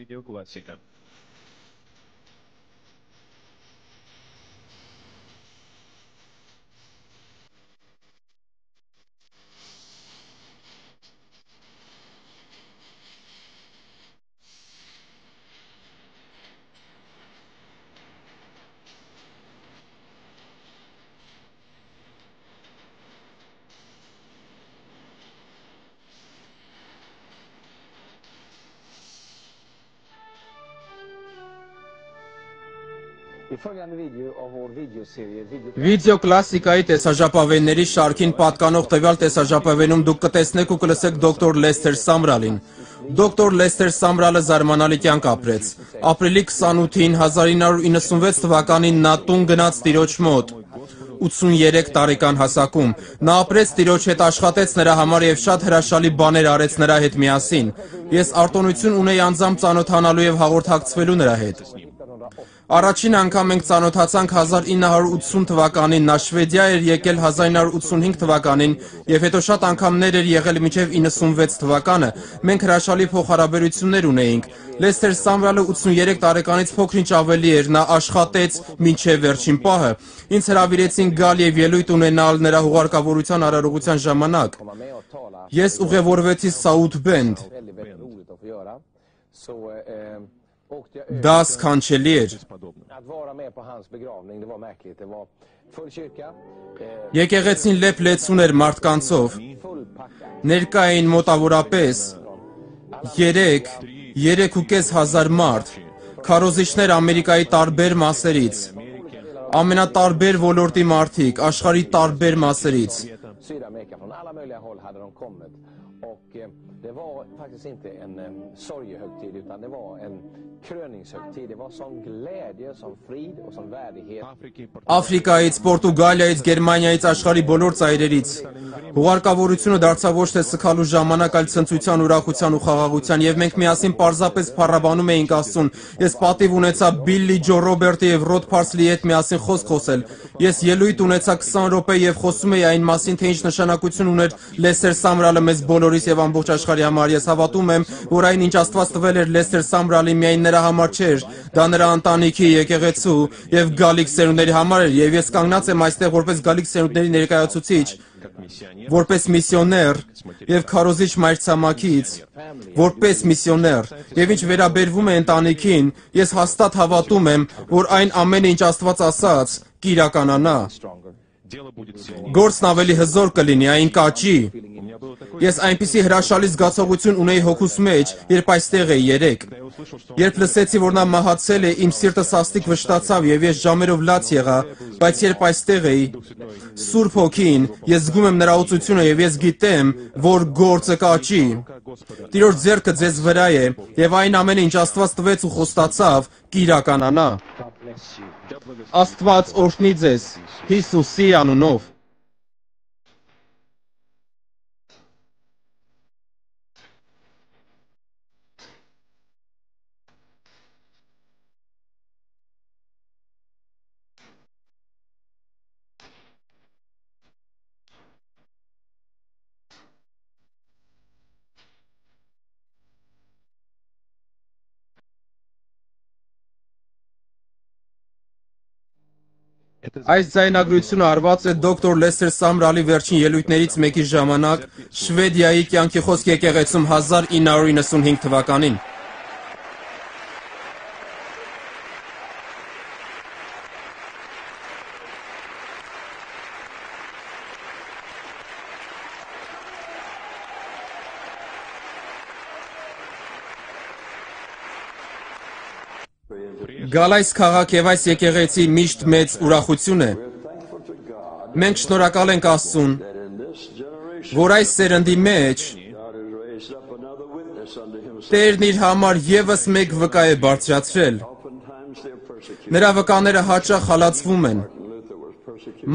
видеоклассика. Վիդեո կլասիկայի տեսաժապավենների շարքին պատկանող տվյալ տեսաժապավենում դուք կտեսնեք ու կլսեք դոկտոր Լեսթեր Սամրալին։ Դոկտոր Լեսթեր Սամրալը զարմանալի կյանք ապրեց։ Ապրիլի 28-ին 1996 թվականին նա տուն գնաց տիրոջ մոտ 83 տարեկան հասակում։ Նա ապրեց տիրոջ հետ, աշխատեց նրա համար եւ շատ հրաշալի բաներ արեց նրա հետ միասին։ Ես արտոնություն ունեի անձամբ ծանոթանալու եւ հաղորդակցվելու նրա հետ։ Առաջին անգամ մենք ծանոթացանք 1980 թվականին, նա Շվեդիա էր եկել 1985 թվականին եւ հետո շատ անգամներ էր եղել մինչեւ 96 թվականը։ Մենք հրաշալի փոխհարաբերություններ ունեինք։ Լեսթեր Սամրալը 83 տարեկանից փոքր-ինչ ավելի էր, նա աշխատեց մինչեւ վերջին պահը։ Ինձ հրավիրեցին գալ եւ ելույթ ունենալ նրա հուղարկավորության արարողության ժամանակ։ Ես ուղևորվեցի South Bend։ Դա սքանչելի էր։ Եկեղեցին լեփ-լեցուն էր մարդկանցով։ Ներկա էին մոտավորապես 3,5 մարդ, քարոզիչներ Ամերիկայի տարբեր մասերից, ամենատարբեր ոլորտի մարդիկ, աշխարհի տարբեր մասերից։ Det var faktiskt inte en sorgehögtid utan det var en kröningshögtid. Det var sån glädje, sån frid och sån värdighet. Աֆրիկայից, Պորտուգալիայից, Գերմանիայից, աշխարհի բոլոր ծայրերից։ Հուղարկավորությունը դարձավ ոչ թե սգալու ժամանակ, այլ ցնծության, ուրախության ու խաղաղության, եւ մենք միասին պարզապես փառաբանում էինք Աստծուն։ Ես պատիվ ունեցա Բիլլի Ջո Ռոբերտի եւ Ռոդ Փարսլի հետ միասին խոսք խոսել։ Ես ելույթ ունեցա 20 րոպե եւ խոսում էի այն մասին, թե ինչ նշանակություն ուներ Լեսթեր Սամրալը մեզ բոլորիս եւ ամբողջ աշխարհի համար։ Ես հավատում եմ, որ այն ինչ Աստված տվել էր Լեսթեր Սամրալին, միայն նրա համար չէր, դա նրա ընտանիքի, եկեղեցու եւ գալիք սերունդների համար էր, եւ ես կանգնած եմ այստեղ որպես գալիք սերունդների ներկայացուցիչ, որպես միսիոներ եւ քարոզիչ մայրցամաքից, որպես միսիոներ, եւ ինչ վերաբերվում է ընտանիքին, ես հաստատ հավատում եմ, որ այն ամենը, ինչ Աստված ասաց, կիրականանա։ Գործն ավելի հզոր կլինի, այն կաճի։ Ես այնպիսի հրաշալի զգացողություն ունեի հոգուս մեջ, երբ այստեղ էի երեկ։ Երբ լսեցի, որ նա մահացել է, իմ սիրտը սաստիկ վշտացավ եւ ես ժամերով լաց եղա, բայց երբ այստեղ էի, Սուրբ Հոգին, ես զգում եմ նրա օծությունը եւ ես գիտեմ, որ գործը կաճի։ Տիրոջ ձեռքը ձեզ վրա է եւ այն ամենը, ինչ Աստված տվեց ու խոստացավ, կիրականանա։ Աստված օրհնի ձեզ Հիսուսի անունով։ Այս ձայնագրությունը արված է դոկտոր Լեսթեր Սամրալի վերջին ելույթներից մեկի ժամանակ Շվեդիայի կյանքի խոսք եկեղեցում 1995 թվականին։ Գալ այս քաղաք եւ այս եկեղեցի միշտ մեծ ուրախություն է։ Մենք շնորհակալ ենք Աստծուն, որ այս սերնդի մեջ Տերն իր համար եւս մեկ վկա է բարձրացրել։ Նրա վկաները հաճախ հալածվում են։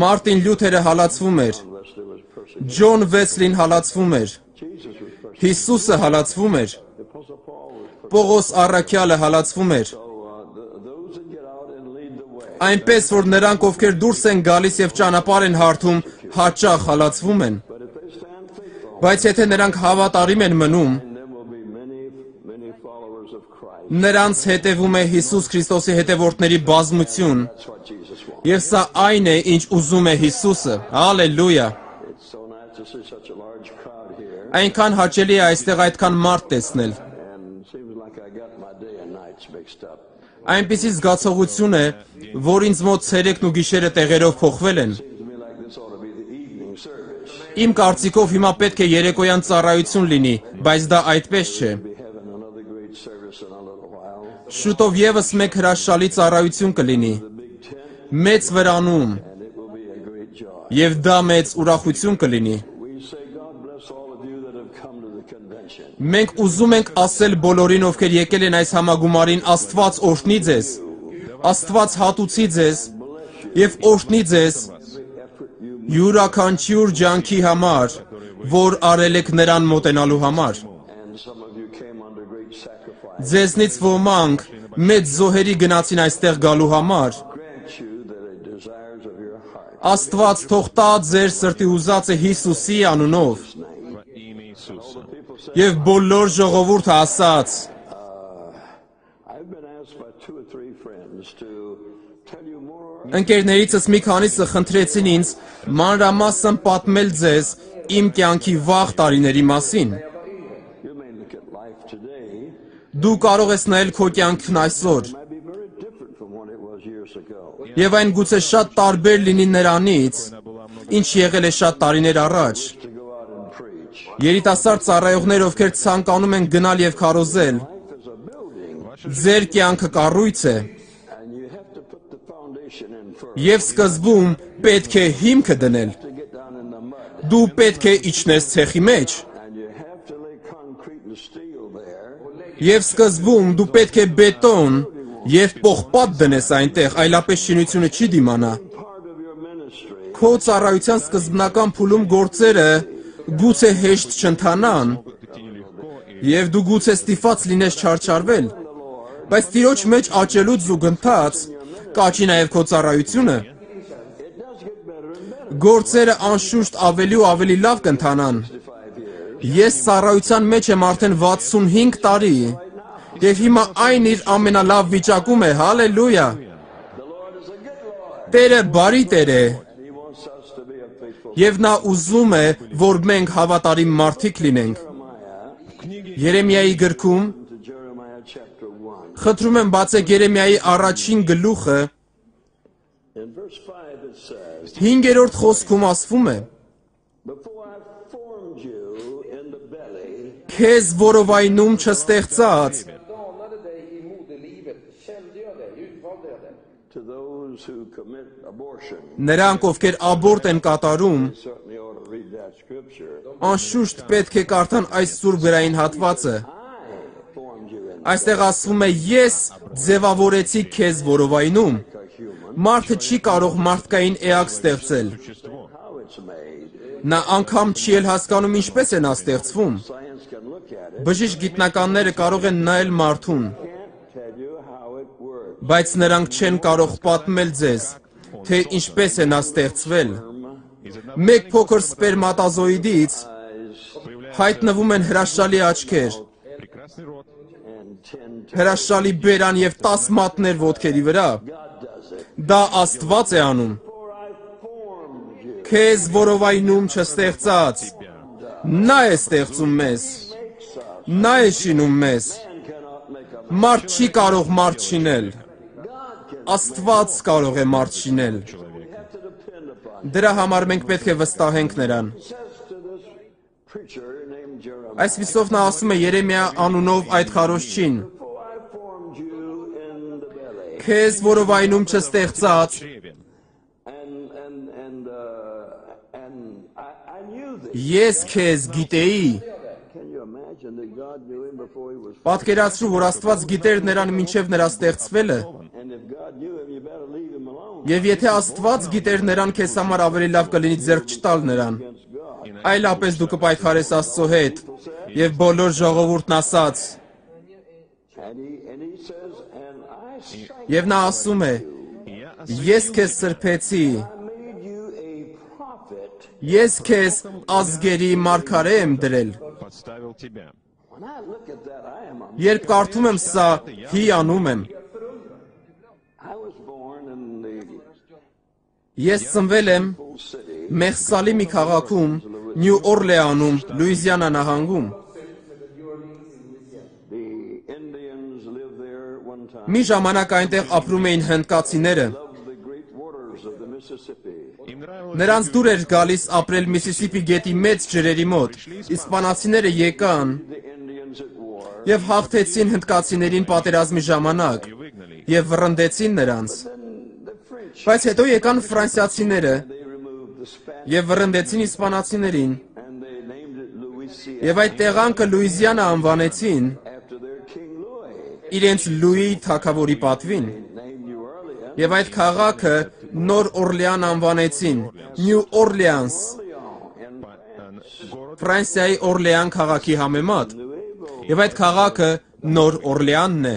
Մարտին Լյութերը հալածվում էր։ Ջոն Վեսլին հալածվում էր։ Հիսուսը հալածվում էր։ Պողոս առաքյալը հալածվում էր։ Այնպես, որ նրանք, ովքեր դուրս են գալիս եւ ճանապարհ են հարթում, հաճախ հալածվում են։ Բայց եթե նրանք հավատարիմ են մնում, Նրանց հետևում է Հիսուս Քրիստոսի հետևորդների բազմություն, That's what Jesus wants. եւ սա այն է, ինչ ուզում է Հիսուսը։ Հալելույա։ It's so nice to see such a large crowd here, Այնքան հաճելի է այստեղ այդքան մարդ տեսնել։ and seems like I got my day and nights mixed up. Այնպիսի զգացողություն է, որ ինձ մոտ ցերեկն ու գիշերը տեղերով փոխվել են։ Seems to me like this ought to be the evening service. Իմ կարծիքով հիմա պետք է երեկոյան ծառայություն լինի, բայց դա այդպես չէ։ Be having another great service in a little while. Շուտով եւս մեկ հրաշալի ծառայություն կլինի, The big tent, մեծ վրանում, and it will be a great joy. եւ դա մեծ ուրախություն կլինի։ We say God bless all of you that have come to the convention. Մենք ուզում ենք ասել բոլորին, ովքեր եկել են այս համագումարին, Աստված օրհնի ձեզ, Աստված հատուցի ձեզ եւ օրհնի ձեզ յուրաքանչյուր ջանքի համար, որ արել եք նրան մոտենալու համար։ And some of you came under great sacrifice. Ձեզնից ոմանք մեծ զոհերի գնացին այստեղ գալու համար։ Grant you that the desires of your heart. Աստված թող տա ձեր սրտի ուզածը Հիսուսի անունով։ Եվ բոլոր ժողովուրդը ասաց. I've been asked by 2 or 3 friends to tell you more. Ընկերներիցս մի քանիսը խնդրեցին ինձ մանրամասն պատմել ձեզ իմ կյանքի վաղ տարիների մասին։ You may look at life today, Դու կարող ես նայել քո կյանքն այսօր, might be very different from what it was years ago. եւ այն գուցե շատ տարբեր լինի նրանից, ինչ եղել է շատ տարիներ առաջ։ To go out and preach. Երիտասարդ ծառայողներ, ովքեր ցանկանում են գնալ եւ քարոզել, Life is a building, ձեր կյանքը կառույց է, and you have to put the foundation in first. եւ սկզբում պետք է հիմքը դնել։ To get down in the mud, Դու պետք է իջնես ցեխի մեջ, and you have to lay concrete and steel there. եւ սկզբում դու պետք է բետոն եւ պողպատ դնես այնտեղ, այլապես շինությունը չի դիմանա։ Part of your ministry, Քո ծառայության սկզբնական փուլում գործերը գուցե հեշտ չընթանան, եւ դու գուցե ստիպված լինես չարչարվել, բայց Տիրոջ մեջ աճելու զուգընթաց կաճի նաեւ քո ծառայությունը։ it does get better and better. Գործերը անշուշտ ավելի ու ավելի լավ կընթանան։ 5 years. Ես ծառայության մեջ եմ արդեն 65 տարի, եւ հիմա այն իր ամենալավ վիճակում է, հալելույա։ The Lord is a good Lord, Տերը բարի Տեր է, and He wants us to be a faithful. եւ նա ուզում է, որ մենք հավատարիմ մարդիկ լինենք։ Jeremiah, Երեմիայի գրքում, to Jeremiah chapter 1. խնդրում եմ բացեք Երեմիայի առաջին գլուխը, In verse 5 it says, 5-րդ խոսքում ասվում է. Before I formed you in the belly, Քեզ որովայնում չստեղծած, Danade dig i moderlivet, kände jag dig, utvalde jag dig. to those who commit abortion. նրանք ովքեր աբորտ են կատարում, Certainly ought to read that scripture. անշուշտ պետք է կարդան այս սուրբ գրային հատվածը։ I formed you in Այստեղ ասվում է ես ձևավորեցի քեզ որովայնում։ a human. Մարդը չի կարող մարդկային էակ ստեղծել։ How it's made. Նա անգամ չի էլ հասկանում ինչպես է նա ստեղծվում։ Science can look at it. Բժիշկ գիտնականները կարող են նայել մարդուն, Can't tell you how it works. բայց նրանք չեն կարող պատմել ձեզ, թե ինչպես է նա ստեղծվել։ Մեկ փոքր սպերմատոզոիդից հայտնվում են հրաշալի աչքեր, And 10 հրաշալի բերան եւ 10 մատներ ոտքերի վրա։ God does it. Դա Աստված է անում։ For I formed you. Քեզ որովայնում չստեղծած։ Նա է ստեղծում մեզ։ Makes us. Նա է շինում մեզ։ Man cannot make a Մարդ չի կարող մարդ շինել։ God can. Աստված կարող է մարդ շինել։ We have to depend upon. Դրա համար մենք պետք է վստահենք նրան։ It says to this preacher named Jeremiah. Այսպիսով նա ասում է Երեմիա անունով այդ խարոշչին. Before I formed you in the belly. Քեզ որովայնում չստեղծած, And I knew this. ես քեզ գիտեի։ Can you imagine that God knew him before he was formed? Պատկերացրու, որ Աստված գիտեր նրան մինչև նրա ստեղծվելը, And if God knew him, you better leave him alone. եւ եթե Աստված գիտեր նրան, քեզ համար ավելի լավ կլինի ձեռք չտալ նրան։ Against God. Այլապես դու կպայքարես Աստծո հետ, եւ բոլոր ժողովուրդն ասաց, And he says, and I sanctified եւ նա ասում է. Ես քեզ սրբեցի, I made you a prophet. ես քեզ ազգերի մարգարե եմ դրել։ подставил тебя. When I look at that, I am amazed. Երբ կարդում եմ սա, հիանում եմ։ I was born in the Ես ծնվել եմ city. Մեխսալի մի քաղաքում, Նյու Օրլեանում, Լուիզիանա նահանգում։ The Indians lived there one time. Մի ժամանակ այնտեղ ապրում էին հնդկացիները։ Loved the great waters of the Mississippi. Նրանց դուր էր գալիս ապրել Միսիսիպի գետի մեծ ջրերի մոտ։ Իսպանացիները եկան The Indians at war. եւ հաղթեցին հնդկացիներին պատերազմի ժամանակ եւ վռնդեցին նրանց։ Then the French, Բայց հետո եկան ֆրանսիացիները they removed the Spanish եւ վռնդեցին իսպանացիներին and they named it Louisiana եւ այդ տեղանքը Լուիզիանա անվանեցին after their King Louis. իրենց Լուի թագավորի պատվին։ Named New Orleans. Եվ այդ քաղաքը Նոր Օրլեան անվանեցին Նյու Օրլեանս, Ֆրանսիայի Օրլեան քաղաքի համեմատ։ Եվ այդ քաղաքը Նոր Օրլեանն է։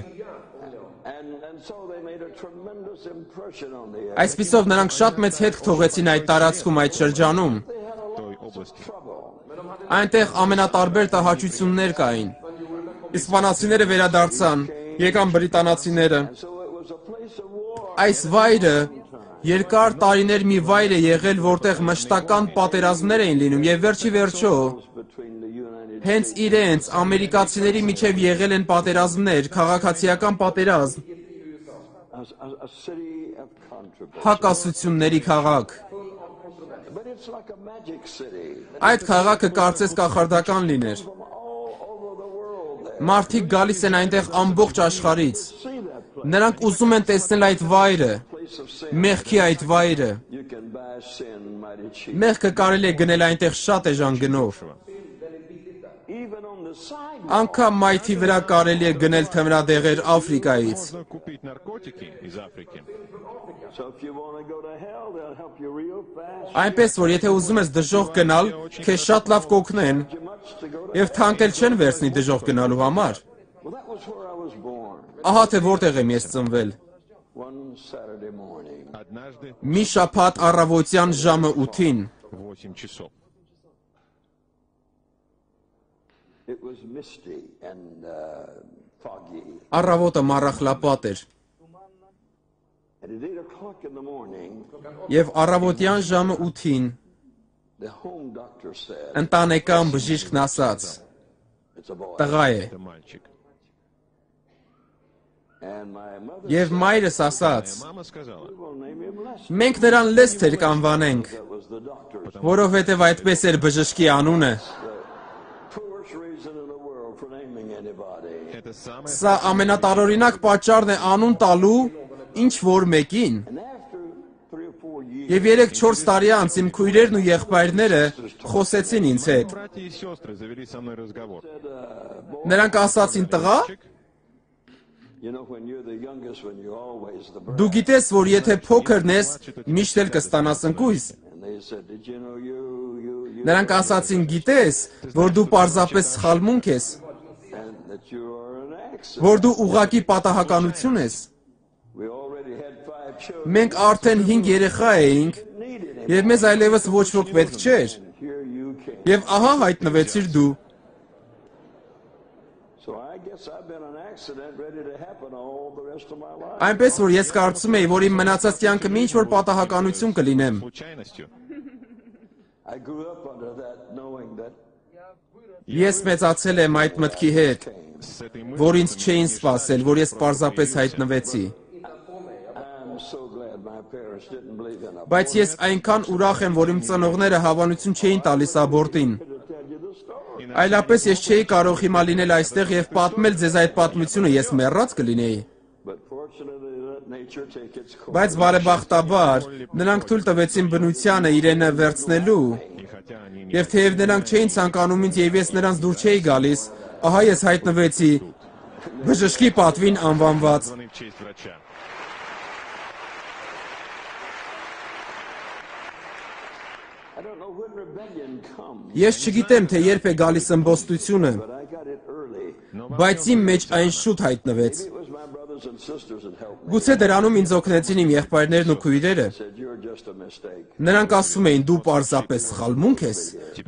And so they made a tremendous impression on the area. Այսպիսով նրանք շատ մեծ հետք թողեցին այդ տարածքում, այդ շրջանում։ Trouble. Այնտեղ ամենատարբեր տհաճություններ կային։ Իսպանացիները վերադարձան, եկան բրիտանացիները։ So it was a place of war. Այս վայրը երկար տարիներ մի վայր է եղել, որտեղ մշտական պատերազմներ էին լինում եւ վերջի վերջո Between the United հենց իրենց ամերիկացիների միջև եղել են պատերազմներ, քաղաքացիական պատերազմ, a city of controversy. հակասությունների քաղաք։ But it's like a magic city. Այդ քաղաքը կարծես կախարդական լիներ։ From all over the world there. Մարդիկ գալիս են այնտեղ ամբողջ աշխարհից։ See that Նրանք ուզում են տեսնել այդ վայրը, place of sin. մեղքի այդ վայրը։ You can buy sin mighty cheap. Մեղքը կարելի է գնել այնտեղ շատ էժան գնով։ Even on the sidewalk. Անկամ մայթի վրա կարելի է գնել թմրադեղեր Աֆրիկայից։ Можно купить наркотики из Африки. So if you want to go to hell, they'll help you real fast. Այնպես որ եթե ուզում ես դժոխք գնալ, քեզ շատ լավ կօգնեն Too much to go to. եւ թանկել չեն վերցնի դժոխք գնալու համար։ Well, that was where I was born. Ահա թե որտեղ եմ ես ծնվել։ One Saturday morning. Однажды Մի շաբաթ առավոտյան ժամը 8-ին в 8 часов. It was misty and foggy. առավոտը մառախլապատ էր And at 8 o'clock in the morning, եւ առավոտյան ժամը 8-ին the home doctor said, ընտանեկան բժիշկն ասաց. it's a boy. Տղա է։ Это мальчик. And my mother Եվ մայրս ասաց. Мама сказала, will name him Lester. Մենք նրան Լեսթեր կանվանենք, That was the doctor's որովհետեւ այդպես էր բժշկի անունը։ poorest reason in the world for naming anybody. это самое Սա ամենատարօրինակ պատճառն է անուն տալու ինչ որ մեկին։ And after 3 or 4 years, Եվ 3-4 տարի անց իմ քույրերն ու եղբայրները խոսեցին ինձ հետ։ братья и сестры завели со мной разговор. Նրանք ասացին տղա, you know, when you're the youngest, when you're always the brat. դու գիտես, որ եթե փոքրն ես, միշտ էլ կստանաս ընկույզ։ And they said, did you know you Նրանք ասացին, գիտես, որ դու պարզապես սխալմունք ես, and that you are an accident. որ դու ուղակի պատահականություն ես։ We already had 5 children. Մենք արդեն 5 երեխա էինք, Needed him. եւ մեզ այլևս ոչ ոք պետք չէր։ Here you came. Եվ ահա հայտնվեցիր դու։ So I guess I've been an accident ready to happen all the rest of my life. Այնպես որ ես կարծում եի, որ իմ մնացած կյանքը ինչ որ պատահականություն կլինեմ։ Случайностью. I grew up under that knowing that Ես մեծացել եմ այդ մտքի հետ, С этой мыслью, որ ինձ չէին սпасել, որ ես պարզապես հայտնվեցի։ I'm so glad my parents didn't believe in a Բայց ես այնքան ուրախ եմ, որ իմ ծնողները հավանություն չէին տալիս աբորտին։ to tell you the story. Այլապես ես չէի կարող հիմա լինել այստեղ եւ պատմել ձեզ այդ պատմությունը, ես մեռած կլինեի։ But fortunately let nature take its course. Բայց բարեբախտաբար նրանք թույլ տվեցին բնությանը իրենը վերցնելու, и хотя они не եւ թեև նրանք չէին ցանկանում ինձ եւ ես նրանց դուր չէի գալիս, ահա ես հայտնվեցի բժշկի պատվին անվանված։ названы в честь врача. I don't know when rebellion comes, Ես չգիտեմ, թե երբ է գալիս ըմբոստությունը, but I got it early. բայց իմ մեջ այն շուտ հայտնվեց։ It was my brothers and sisters that helped me. Գուցե դրանում ինձ օգնեցին իմ եղբայրներն ու քույրերը։ Said you're just a mistake. Նրանք ասում էին՝ դու պարզապես սխալմունք ես,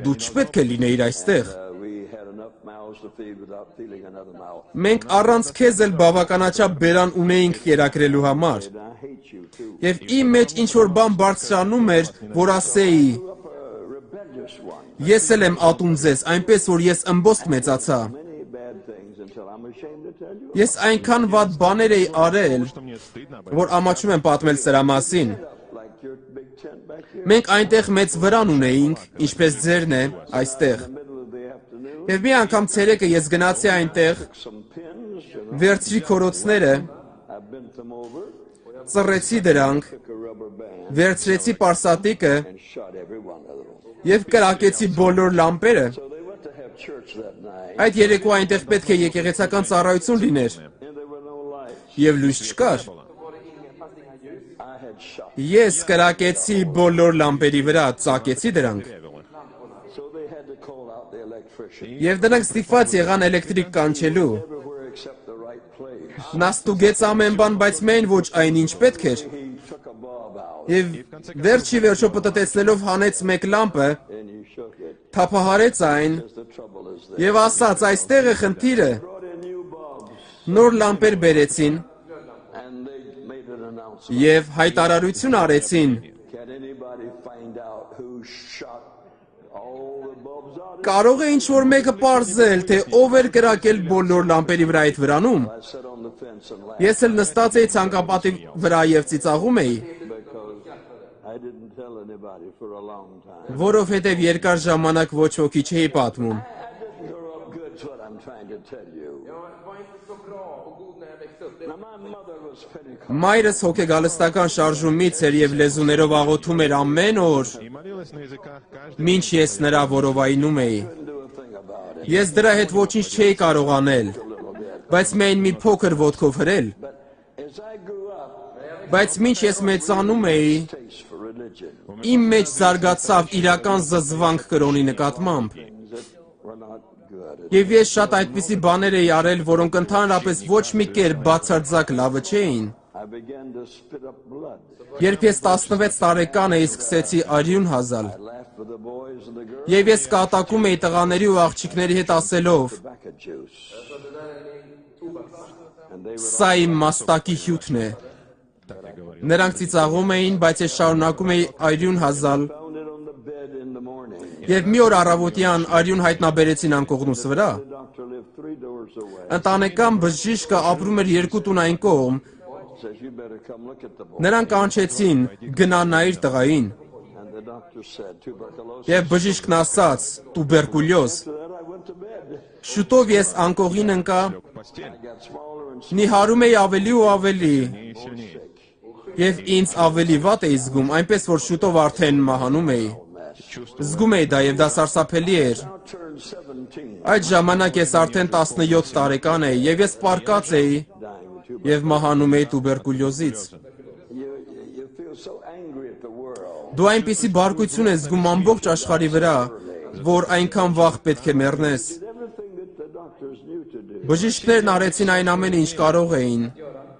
դու չպետք է լինեիր այստեղ։ We had enough mouths to to feed without feeling another mouth. Մենք առանց քեզ էլ բավականաչափ բերան ունեինք կերակրելու համար։ And I hate you too. Եվ իմ մեջ ինչ-որ բան բարձրանում էր, որ ասեի, Up a rebellious one. ես էլ եմ ատում ձեզ, այնպես որ ես ըմբոստ մեծացա։ Many bad things until I'm ashamed to tell you. Ես այնքան վատ բաներ էի արել, Что мне стыдно об этом. որ ամաչում եմ պատմել սրա մասին։ Like your big tent back here. Մենք այնտեղ մեծ վրան ունեինք, ինչպես ձերն է, այստեղ։ Middle of the afternoon. Եվ մի անգամ ցերեկը ես գնացի այնտեղ, Some pins. You know. վերցրի քորոցները, I bent them over. ծռեցի դրանք, Took a rubber band վերցրեցի պարսատիկը and shot every one of them. եւ կրակեցի բոլոր լամպերը։ So they went to have church that night. Այդ երեկո այնտեղ պետք է եկեղեցական ծառայություն լիներ, And there were no lights. եւ լույս չկար։ I had shot. Ես կրակեցի բոլոր լամպերի վրա, ծակեցի դրանք։ So they had to call out the electrician. Եվ դրանք ստիպված եղան էլեկտրիկ կանչելու։ Everywhere except the right place. Նա ստուգեց ամեն բան, բայց միայն ոչ այն, ինչ պետք էր։ He took a bulb out Եվ վերջի վերջո պտտեցնելով հանեց մեկ լամպը, and he shook it. թափահարեց այն The trouble is that եւ ասաց, այստեղ է խնդիրը։ brought in new bulbs Նոր լամպեր բերեցին and they made an announcement. եւ հայտարարություն արեցին։ Can anybody find out who shot all the bulbs out? Կարող է ինչ-որ մեկը պարզել, թե ով էր կրակել բոլոր լամպերի վրա այդ վրանում։ I sat on the fence and laughed Ես էլ նստած էի ցանկապատի վրա եւ ծիծաղում էի, because I didn't tell anybody for a long time. որովհետեւ երկար ժամանակ ոչ ոքի չէի պատմում։ I didn't grow up good, is what I'm trying to tell you. Now my mother was Pentecostal. Մայրս հոգեգալստական շարժումից էր եւ լեզուներով աղոթում էր ամեն օր, И молилась на языках каждый մինչ ես նրա որովայնում էի։ Couldn't do a thing about it. Ես դրա հետ ոչինչ չէի կարող անել, բայց միայն մի փոքր ոտքով հրել։ But as I grew up, Բայց մինչ ես մեծանում էի, taste for religion, իմ մեջ զարգացավ իրական զզվանք կրոնի նկատմամբ։ things that were not good. Եվ ես շատ այդպիսի բաներ էի արել, որոնք ընդհանրապես ոչ մի կերպ բացարձակ լավը չէին։ I began to spit up blood. Երբ ես 16 տարեկան էի, սկսեցի արյուն հազալ։ I laughed with the boys and the girls. Եվ ես կատակում էի տղաների ու աղջիկների հետ ասելով. Tobacco juice. And they would Սա իմ մաստակի հյութն է։ Նրանք ծիծաղում էին, բայց ես շարունակում էի արյուն հազալ։ found it on the bed in the morning. Եվ մի օր առավոտյան արյուն հայտնաբերեցին անկողնուս վրա։ The doctor lived 3 doors away. Ընտանեկան բժիշկը ապրում էր 2 տուն այն կողմ։ Says you better come look at the boy. Նրանք կանչեցին գնա նայիր տղային։ And the doctor said tuberculosis. Եվ բժիշկն ասաց տուբերկուլյոզ։ After that I went to bed. Շուտով ես անկողին ընկա, в постель. I got smaller and նիհարում էի ավելի ու ավելի, И сильнее. եւ ինձ ավելի վատ էի զգում, այնպես որ շուտով արդեն մահանում էի։ Զգում էի դա եւ դա սարսափելի էր։ now turned 17. Այդ ժամանակ ես արդեն 17 տարեկան էի եւ ես պարկած էի Dying with tuberculosis. եւ մահանում էի տուբերկուլյոզից։ You feel so angry at the world. Դու այնպիսի բարկություն ես զգում ամբողջ աշխարհի վրա, որ այնքան վաղ պետք է մեռնես։ Everything that the doctors knew to do. Բժիշկներն արեցին այն ամենը, ինչ կարող էին,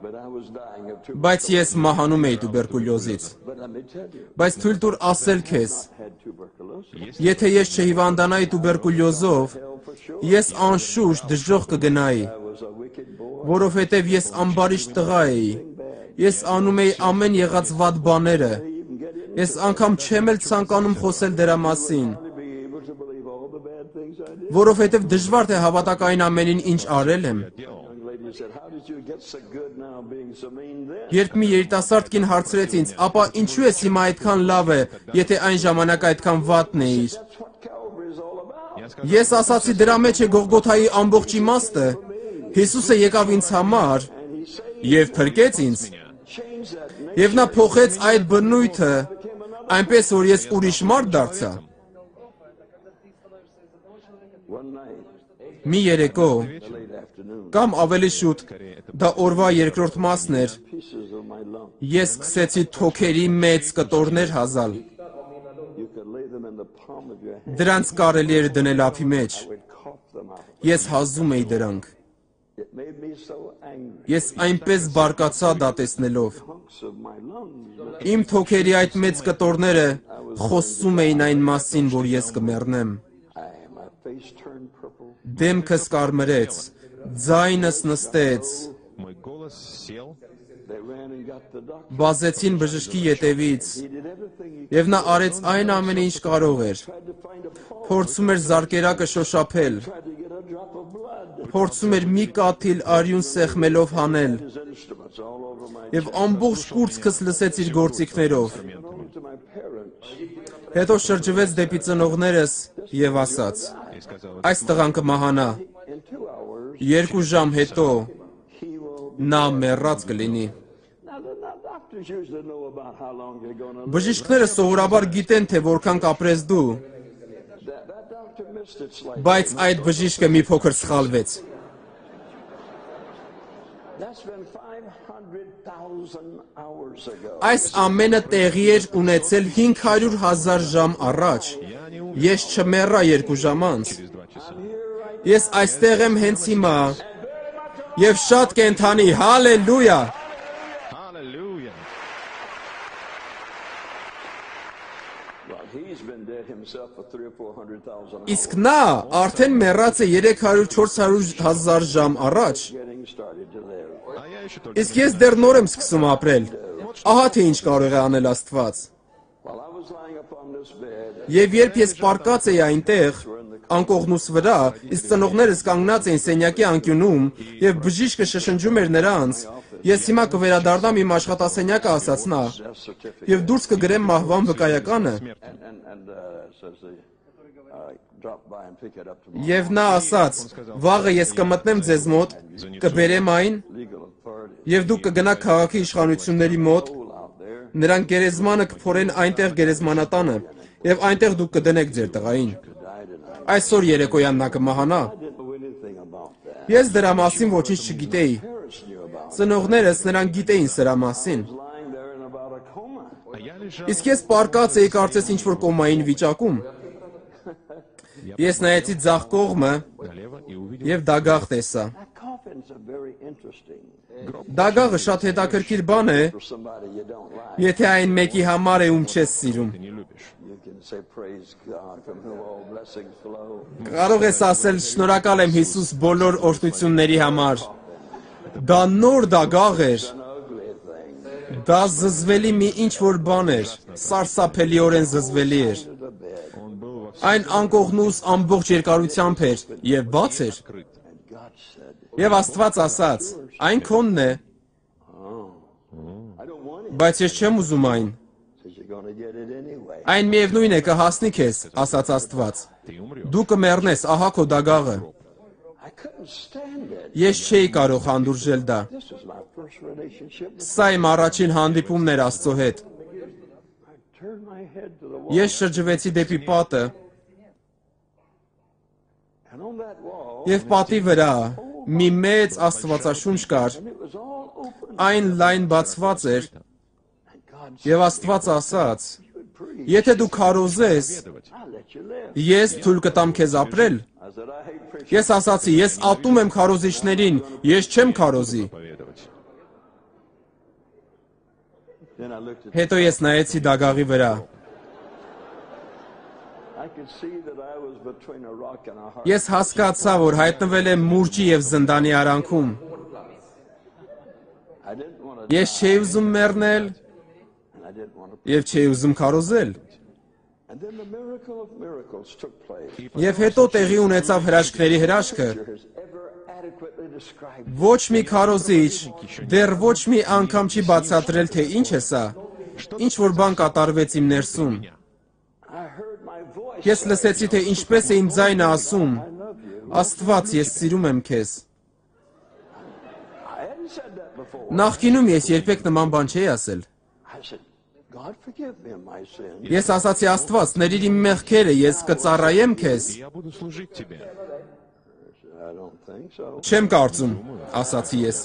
But I was dying of tuberculosis. բայց ես մահանում էի տուբերկուլյոզից։ But let me tell you, Բայց թույլ տուր ասել քեզ, I had tuberculosis. եթե ես չհիվանդանայի տուբերկուլյոզով, Hell for sure. ես անշուշտ դժոխք կգնայի, I was a wicked boy. որովհետև ես ամբարիշ տղա էի։ Ես անում էի ամեն եղած վատ բաները։ Even get in Ես անգամ չեմ էլ ցանկանում խոսել դրա մասին, to be able to believe all the bad things I did. որովհետև դժվար թե հավատակ այն ամենին, ինչ արել եմ։ Young lady said, how did you get so good now being so mean then? Երբ մի երիտասարդ կին հարցրեց ինձ, ապա ինչու ես հիմա այդքան լավ է, եթե այն ժամանակ այդքան վատն էիր։ That's what Calvary's all about. Я сказал, Ես ասացի դրա մեջ է Գողգոթայի ամբողջ իմաստը։ Հիսուսը եկավ ինձ համար եւ փրկեց ինձ։ Change that name. Եվ նա փոխեց այդ բնույթը, այնպես որ ես ուրիշ մարդ դարձա։ One night, Մի երեկո late afternoon, կամ ավելի շուտ, դա օրվա երկրորդ մասն էր, pieces of my lump. ես սկսեցի թոքերի մեծ կտորներ հազալ։ You could lay them in the palm of your hand. Դրանց կարելի էր դնել ափի մեջ։ I would cough them out. Ես հազում էի դրանք։ It made me so angry. Ես այնպես բարկացա դա տեսնելով։ Hunks of my lungs. Իմ թոքերի այդ մեծ կտորները խոսում էին այն մասին, որ ես կմեռնեմ։ I face turned purple. դեմքս կարմրեց, ձայնս նստեց, Мой голос сел. They ran and got the doctor. բազեցին բժշկի ետևից, He did everything he եւ նա արեց այն ամենը, ինչ կարող էր, tried to find a pulse, փորձում էր զարկերակը շոշափել, tried to get a drop of blood. փորձում էր մի կաթիլ արյուն սեղմելով հանել, His instruments all over my եւ ամբողջ կուրծքս լսեց իր գործիքներով, known to my parents. հետո շրջվեց դեպի ծնողներս եւ ասաց. И сказал, Այս տղան կմահանա, In 2 hours, 2 ժամ հետո he will. նա մեռած կլինի։ Now, the doctors usually know about how long they're going to live. Բժիշկները սովորաբար գիտեն, թե որքան կապրես դու, That doctor missed it slightly. բայց այդ բժիշկը մի փոքր սխալվեց։ That's been 500,000 hours ago. Այս ամենը տեղի էր ունեցել 500,000 ժամ առաջ։ Ես չմեռա 2 ժամ անց։ через 2 часа. Ես այստեղ եմ հենց հիմա եւ շատ կենթանի, հալելույա։ Аллилуйя! Well, he's been dead himself for 300,000 or 400,000 hours. Իսկ նա արդեն մեռած է 300-400,000 ժամ առաջ։ Getting started to live. А я еще только... Իսկ ես դեռ նոր եմ սկսում ապրել։ Ահա թե ինչ կարող է անել Աստված։ While I was lying upon this bed, Եվ երբ ես պարկած էի այնտեղ, անկողնուս վրա, իսկ ծնողներս կանգնած էին սենյակի անկյունում, եւ բժիշկը շշնջում էր նրանց, ես հիմա կվերադառնամ իմ աշխատասենյակը, ասաց նա, death certificate, եւ դուրս կգրեմ մահվան վկայականը։ and says the drop by and pick it up tomorrow. Եվ նա ասաց. Վաղը ես կմտնեմ ձեզ մոտ, կբերեմ այն, Legal authorities եւ դուք կգնաք քաղաքի իշխանությունների մոտ, out there. նրանք գերեզմանը կփորեն այնտեղ գերեզմանատանը, եւ այնտեղ դուք կդնեք ձեր տղային։ Այսօր երեկոյան նա կմահանա։ I didn't know anything about that. Ես դրա մասին ոչինչ չգիտեի։ Parents knew about it. Ծնողներս նրանք գիտեին սրա մասին։ Lying there in about a coma. А я лежал... Իսկ ես պարկած էի կարծես ինչ-որ կոմային վիճակում։ Ես նայեցի ձախ կողմը налево и увидел... եւ դագաղ տեսա։ That coffin's a very interesting Դագաղը շատ հետաքրքիր բան է, for somebody you don't like. եթե այն մեկի համար է, ում չես սիրում։ Ты не любишь. You can say praise God from whom all blessings flow. Կարող ես ասել շնորհակալ եմ Հիսուս բոլոր օրհնությունների համար։ Դա նոր դագաղ էր։ An ugly thing. Դա զզվելի մի ինչ-որ բան էր, սարսափելիորեն զզվելի էր։ To the bed. Он был во Այն անկողնուս ամբողջ երկարությամբ էր եւ բաց էր։ вскрыт. And God said, Եվ Աստված ասաց. Այն քոնն է, I don't want it. բայց ես չեմ ուզում այն։ Says you're going to get it anyway. Այն միևնույն է կհասնի քեզ, ասաց Աստված։ Ты умрешь. Դու կմեռնես, ահա քո դագաղը։ I couldn't stand it. Ես չէի կարող հանդուրժել դա։ This was my first relationship. Սա իմ առաջին հանդիպումն էր Աստծո հետ։ I turned my head to the wall. Ես շրջվեցի դեպի պատը And on that wall, եւ պատի վրա մի մեծ Աստվածաշունչ կար։ and it was all open. Այն լայն բացված էր And God said, եւ Աստված ասաց. you would preach. Եթե դու քարոզես, I'll let you live. ես թույլ կտամ քեզ ապրել։ I said, I hate preaching. Ես ասացի, ես ատում եմ քարոզիչներին, ես չեմ քարոզի։ Проповедовать. Then I looked at Հետո ես նայեցի դագաղի վրա։ I could see that I was between a rock and a hard Ես հասկացա, որ հայտնվել եմ մուրճի եւ զնդանի արանքում։ I didn't want to Ես չէի ուզում մեռնել and I didn't want to եւ չէի ուզում քարոզել։ And then the miracle of miracles took place. Եվ հետո տեղի ունեցավ հրաշքների հրաշքը։ Has ever adequately described. Ոչ մի քարոզիչ դեռ ոչ մի անգամ չի բացատրել, թե ինչ է սա։ Ինչ որ բան կատարվեց իմ ներսում։ I heard my voice. Ես լսեցի, թե ինչպես է իմ ձայնը ասում. I love you. Աստված, ես սիրում եմ քեզ։ I hadn't said that before. Նախկինում ես երբեք նման բան չէի ասել։ I said, God forgive me of my sins. Ես ասացի Աստված, ների իմ մեղքերը, ես կծառայեմ քեզ։ Я буду служить тебе. I don't think so. Չեմ կարծում, ասացի ես։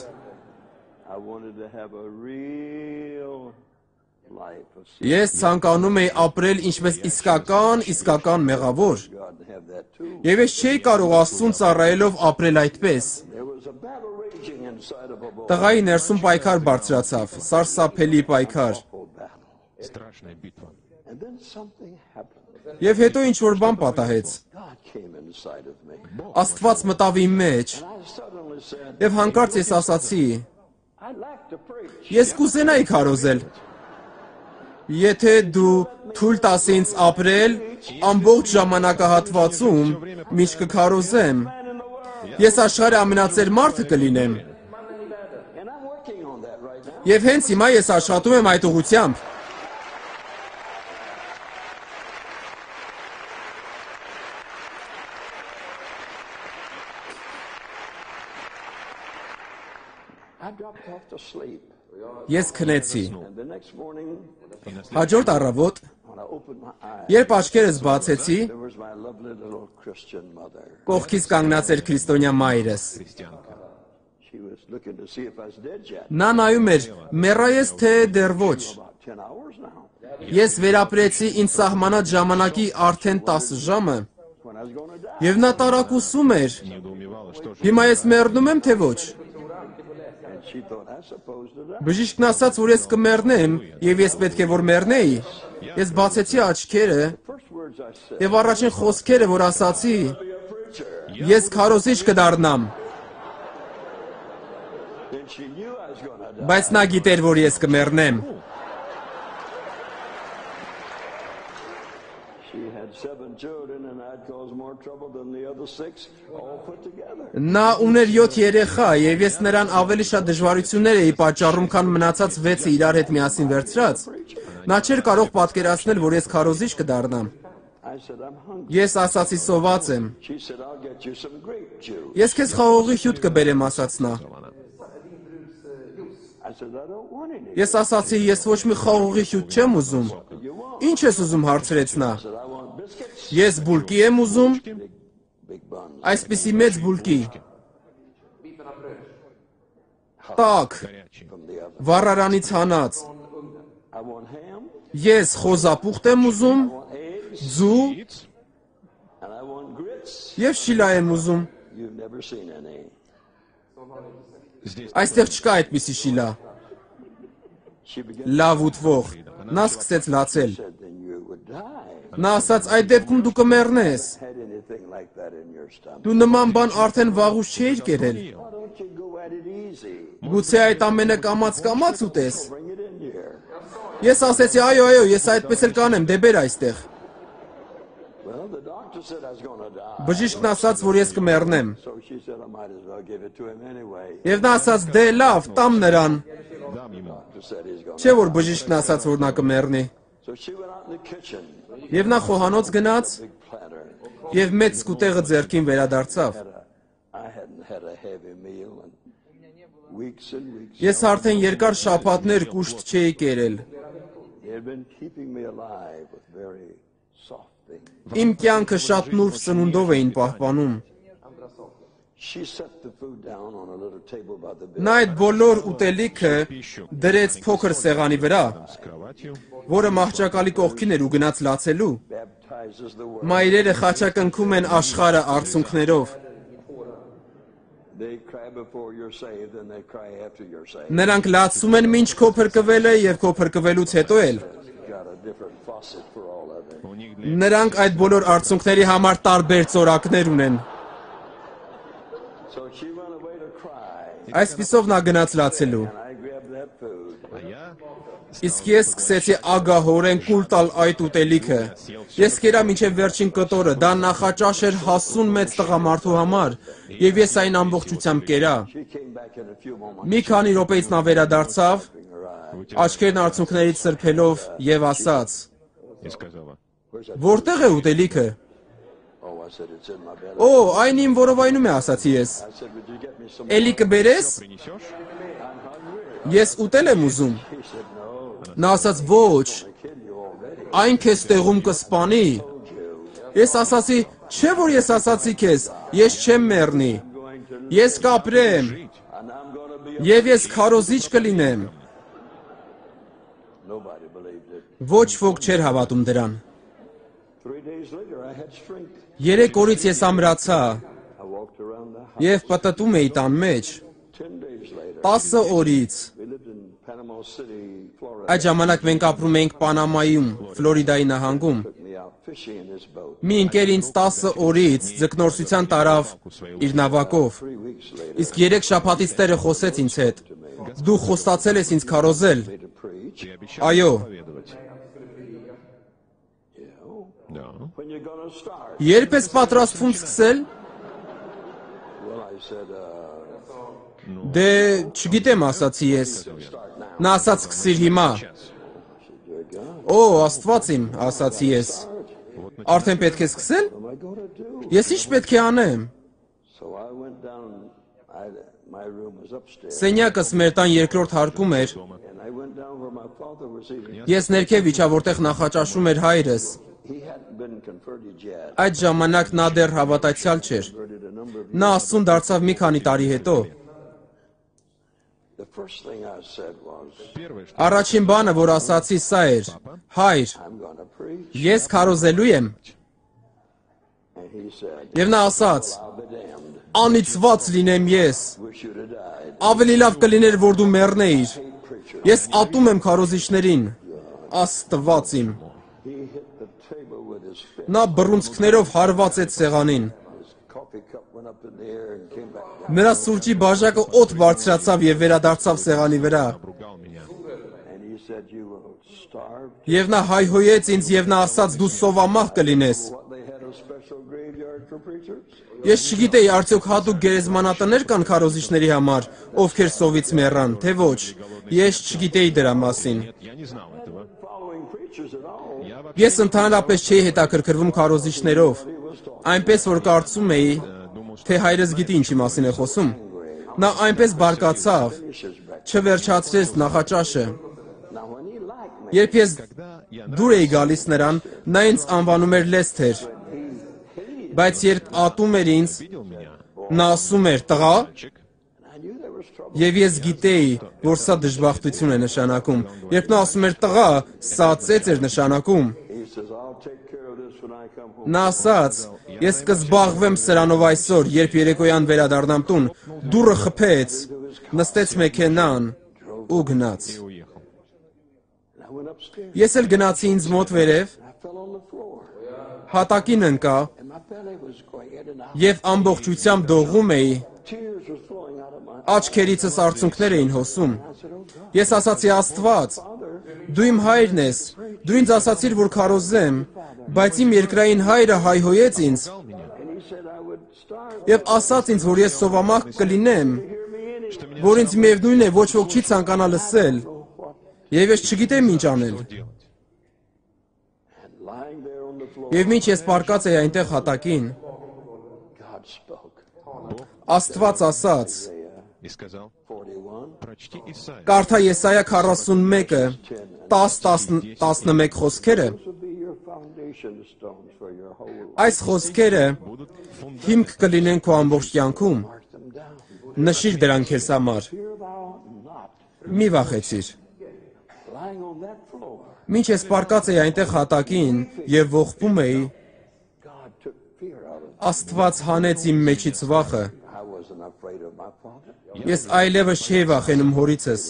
I wanted to have a real life of sin. Ես ցանկանում էի ապրել ինչպես իսկական մեղավոր։ God to have that too. Եվ ես չէի կարող Աստծուն ծառայելով ապրել այդպես։ There was a battle raging inside of a boy. Տղայի ներսում պայքար բարձրացավ, սարսափելի պայքար։ Awful battle. Страшная битва. And then something happened. Եվ հետո ինչ որ բան պատահեց։ God came and inside of me. Աստված մտավ իմ մեջ, And I suddenly said, եւ հանկարծ ես ասացի. I'd like to preach. Ես կուզենայի քարոզել։ Եթե դու թույլ տաս ինձ ապրել ամբողջ ժամանակահատվածում, միշտ կքարոզեմ, ես աշխարհի ամենածեր մարդը կլինեմ։ And I'm working on that right now. Եվ հենց հիմա ես աշխատում եմ այդ ուղղությամբ։ I dropped off to sleep. Ես քնեցի։ And the next morning, Հաջորդ առավոտ, when I opened my eyes, երբ աչքերս բացեցի, there was my lovely little Christian mother. կողքից կանգնած էր քրիստոնյա մայրս։ Христианка. She was looking to see if I was dead yet. Նա նայում էր, մեռա ես թե դեռ ոչ։ About 10 hours now. Ես վերապրեցի ինձ սահմանած ժամանակի արդեն 10 ժամը, When I was going to die. եւ նա տարակուսում էր։ Недоумевала, что же Հիմա ես մեռնում եմ թե ոչ։ And she thought I was supposed to die. Բժիշկն ասաց, որ ես կմեռնեմ, եւ ես պետք է որ մեռնեի։ Ես բացեցի աչքերը First words I said, եւ առաջին խոսքերը, որ ասացի, be a preacher. ես քարոզիչ կդառնամ, Then she knew I was going to die. բայց նա գիտեր, որ ես կմեռնեմ։ She had 7 children and I'd caused more trouble than the other 6 all put together. Նա ուներ 7 երեխա եւ ես նրան ավելի շատ դժվարություններ էի պատճառում, քան մնացած 6-ը իրար հետ միասին վերցրած։ Նա չէր կարող պատկերացնել, որ ես քարոզիչ կդառնամ։ I said, I'm hungry. Ես ասացի սոված եմ։ She said, I'll get you some grape juice. Ես քեզ խաղողի հյութ կբերեմ, ասաց նա։ I said, I don't want any. Ես ասացի, ես ոչ մի խաղողի հյութ չեմ ուզում։ You want? Ինչ ես ուզում, հարցրեց նա։ I said, I want biscuits. Ես բուլկի եմ ուզում, Big buns. այսպիսի մեծ բուլկի։ Տակ, горячий? From the oven. վառարանից հանած։ I want ham. Ես խոզապուխտ եմ ուզում, I want eggs. ձու Яиц? And I want grits. եւ շիլա եմ ուզում։ You've never seen any. Здесь Այստեղ չկա այդպիսի շիլա։ She began Լավ ուտվող։ Նա սկսեց լացել։ said, then you would die. Նա ասաց, այդ դեպքում դու կմեռնես։ Had anything like that in your stomach. Դու նման бан արդեն վաղուց չէիր կերել։ Why don't you go at it easy? Գուցե այդ ամենը կամաց ուտես։ Bring it in here. Ես ասեցի, այո, ես այդպես էլ կանեմ, դե բեր այստեղ։ Well, the doctor said I was going to die. Բժիշկն ասաց, որ ես կմեռնեմ։ So she said I might as well give it to him anyway. Եվ նա ասաց, դե լավ, տամ նրան։ дам ему. Doctor said he's going Չէ որ բժիշկն ասաց, որ նա կմեռնի։ So she went out in the kitchen. Եվ նա խոհանոց գնաց Big platter. եւ մեծ սկուտեղը ձեռքին վերադարձավ։ I hadn't had a heavy meal in weeks and weeks. Ես արդեն երկար շաբաթներ կուշտ չէի կերել։ They had been keeping me alive with very soft things. Իմ կյանքը շատ նուրբ սնունդով էին պահպանում։ She set the food down on a little table by the bed. Նա այդ բոլոր ուտելիքը դրեց փոքր սեղանի վրա, С кроватью. որը մահճակալի կողքին էր ու գնաց լացելու։ Baptizes the world. Մայրերը խաչակնքում են աշխարհը արցունքներով։ They cry before you're saved and they cry after you're saved. Նրանք լացում են մինչ քո փրկվելը եւ քո փրկվելուց հետո էլ։ Got a different faucet for all of it. У них для Նրանք այդ բոլոր արցունքների համար տարբեր ծորակներ ունեն։ So she went away to cry. Այսպիսով նա գնաց լացելու։ And I grabbed that food. а я Իսկ ես սկսեցի ագահորեն կուլ տալ այդ ուտելիքը։ Ես կերա մինչև վերջին կտորը, դա նախաճաշ էր հասուն մեծ տղամարդու համար, եւ ես այն ամբողջությամբ կերա։ She came back in a few moments. Մի քանի րոպեից նա վերադարձավ, Her eye. աչքերն արցունքներից սրբելով եւ ասաց. и сказала, Where's that? Որտեղ է ուտելիքը։ Oh, I said it's in my bed. Օ, այն իմ որովայնում է, ասացի ես։ I said, would you get me some? Էլի կբերես։ принесешь? Ես ուտել եմ ուզում։ He said, no, Նա ասաց ոչ, I killed you already. այն քեզ տեղում կսպանի։ Ես ասացի, չէ որ ես ասացի քեզ, ես չեմ մեռնի։ Going to Ես կապրեմ and I'm going to be. եւ ես քարոզիչ կլինեմ։ Nobody believed it. Ոչ ոք չէր հավատում դրան։ 3 days later, I had strength. 3 օրից ես ամրացա I walked around the house. եւ պտտում էի տան մեջ։ 10 days later, 10 օրից։ we lived in Panama City, Florida. Այդ ժամանակ մենք ապրում էինք Պանամայում, Ֆլորիդայի նահանգում։ Took me out fishing in his boat. Մի ընկեր ինձ 10 օրից ձկնորսության տարավ իր նավակով, 3 weeks later իսկ 3 շաբաթից Տերը խոսեց ինձ հետ, դու խոստացել ես ինձ քարոզել, to preach. Ты обещал Այո, проповедовать. Да. When you're going to start? երբ ես պատրաստվում սկսել, Well, I said, դե չգիտեմ ասացի ես, նա ասաց սկսիր հիմա, dear God, օ, Աստված իմ, ասացի ես, արդեն պետք է սկսել, what am I going to do? ես ինչ պետք է անեմ, So I went down, my room was upstairs, սենյակս մեր տան երկրորդ հարկում էր, and I went down where my father was eating. ես ներքև իջա, որտեղ նախաճաշում էր հայրս, He hadn't been converted yet. այդ ժամանակ նա դեռ հավատացյալ չէր, Converted a number of նա Աստծուն դարձավ մի քանի տարի հետո, The first thing I said was, Первое, что առաջին բանը, որ ասացի սա էր, հայր, I'm going to preach. ես քարոզելու եմ, And he said, եւ նա ասաց, I'll be damned. անիծված լինեմ ես, Wish you'd have died. ավելի լավ կլիներ, որ դու մեռնեիր, Preacher. ես ատում եմ քարոզիչներին, Աստված իմ, He hit the table with his fist. նա բռունցքներով հարվածեց սեղանին, His coffee cup went up in the air and came back down. նրա սուրճի բաժակը օդ բարձրացավ եւ վերադարձավ սեղանի վրա, обругал меня. And he said, you will starve. եւ նա հայհոյեց ինձ եւ նա ասաց, դու սովամահ կլինես, What, they had a special graveyard for preachers? ես չգիտեի արդյոք հատուկ գերեզմանատներ կան քարոզիչների համար, ովքեր սովից մեռան, թե ոչ, ես չգիտեի դրա մասին, Нет, я не знал этого. Following preachers at all. Я вообще ես ընդհանրապես չէի հետաքրքրվում քարոզիչներով, այնպես որ կարծում էի, думал, что թե հայրս գիտի ինչի մասին է խոսում, նա այնպես բարկացավ, Finishes back. չվերջացրեց նախաճաշը, Now, when he liked me, երբ ես когда я դուր էի գալիս նրան, նա ինձ անվանում էր Լեսթեր, բայց երբ ատում էր ինձ, видел меня, նա ասում էր տղա, мальчик, I knew there was trouble. եւ ես գիտեի, որ սա դժբախտություն է նշանակում, երբ նա ասում էր տղա, սա ծեծ էր նշանակում, He says, I'll take care of this when I come home. նա ասաց, ես կզբաղվեմ սրանով այսօր, երբ երեկոյան վերադառնամ տուն, դուռը խփեց, նստեց մեքենան ու գնաց, и уехал. And I went upstairs. ես էլ գնացի ինձ մոտ վերև, I fell on the floor. հատակին ընկա And my belly was going in and out. եւ ամբողջությամբ դողում էի, Tears were flowing out of my eyes. աչքերիցս արցունքներ էին հոսում, I said, oh God, ես ասացի Աստված, Father, դու իմ հայրն ես, դու ինձ ասացիր, որ քարոզեմ, բայց իմ երկրային հայրը հայհոյեց ինձ Ругал меня, and he said I would starve. եւ ասաց ինձ, որ ես սովամահ կլինեմ, Hear me anyway. что меня որ ինձ միևնույն է ոչ ոք չի ցանկանա լսել, եւ ես չգիտեմ ինչ անել։ делать. And lying there on the floor, Եվ մինչ ես պարկած էի այնտեղ հատակին, God spoke. Աստված ասաց. И сказал, 41. прочти Исаия. Կարդա Եսայա 41-ը 10-11 խոսքերը։ This will be your foundation stones for your whole life. Այս խոսքերը Будут фундамент. հիմք կլինեն քո ամբողջ կյանքում։ Mark them down. Նշիր դրանք քեզ համար։ Fear thou not. Մի վախեցիր։ Lying on that floor, Մինչ ես պարկած էի այնտեղ հատակին եւ ողբում էի, God took fear out of me. Աստված հանեց իմ մեջից վախը։ I wasn't afraid of my father. Ես այլևս չէի վախենում հորիցս։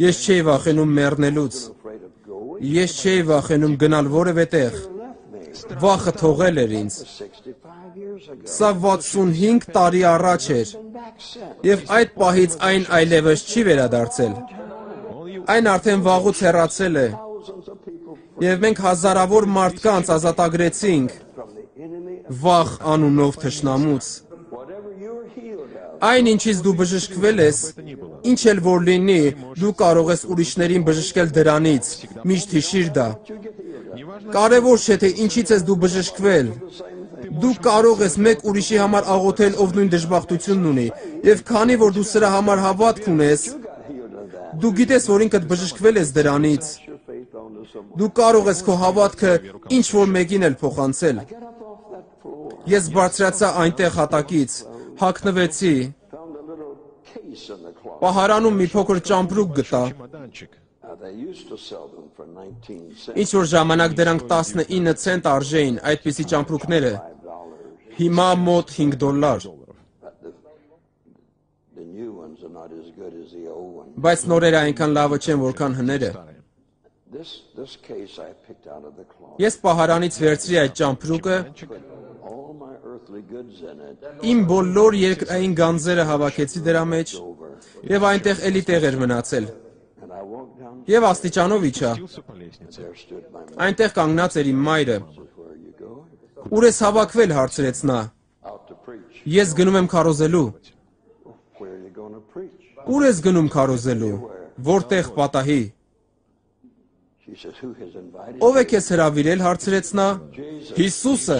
Ես չէի վախենում մեռնելուց։ Afraid of going. Ես չէի վախենում գնալ որևէ տեղ։ Left me Վախը թողել էր ինձ։ 65 years ago. Սա 65 տարի առաջ էր։ Been back since. Եվ այդ պահից այն այլևս չի վերադարձել։ All you Այն արդեն վաղուց հեռացել է։ Thousands of people Եվ մենք հազարավոր մարդկանց ազատագրեցինք from the enemy. վախ անունով թշնամուց։ Whatever you're healed of, Այն ինչից դու բժշկվել ես, ինչ էլ որ լինի, դու կարող ես ուրիշներին բժշկել դրանից։ Միշտ հիշիր դա։ Կարևոր չէ թե ինչից ես դու բժշկվել։ Դու կարող ես մեկ ուրիշի համար աղոթել, ով նույն դժբախտությունն ունի, եւ քանի որ դու սրա համար հավատք ունես, got healed of that. դու գիտես, որ ինքդ բժշկվել ես դրանից։ Your faith onto someone. Դու կարող ես քո հավատքը ինչ որ մեկին էլ փոխանցել։ Get up off that floor. Ես բարձրացա այնտեղ հատակից, հագնվեցի, Found a little case in the closet. պահարանում մի փոքր ճամպրուկ գտա։ чемоданчик. They used to sell them for 19 cents. Ինչ որ ժամանակ դրանք 19 ցենտ արժեին այդպիսի ճամպրուկները։ $5. Հիմա մոտ $5։ But the new ones are not as good as the old ones. Բայց նորերը այնքան լավը չեն, որքան հները։ This case I picked out of the closet. Ես պահարանից վերցրի այդ ճամփրուկը, All my earthly goods in it. իմ բոլոր երկրային գանձերը հավաքեցի դրա մեջ եւ այնտեղ էլի տեղ էր մնացել։ And I walked down. Եվ աստիճանով իջա։ Спустился по лестнице. There stood my mother. Այնտեղ կանգնած էր իմ մայրը։ Where are you going? Ուր ես հավաքվել, հարցրեց նա։ Out to preach. Ես գնում եմ քարոզելու։ Where are you going to preach? Ուր ես գնում քարոզելու։ Որտեղ պատահի։ She says, who has invited Ով է you? քեզ հրավիրել, հարցրեց նա։ Հիսուսը։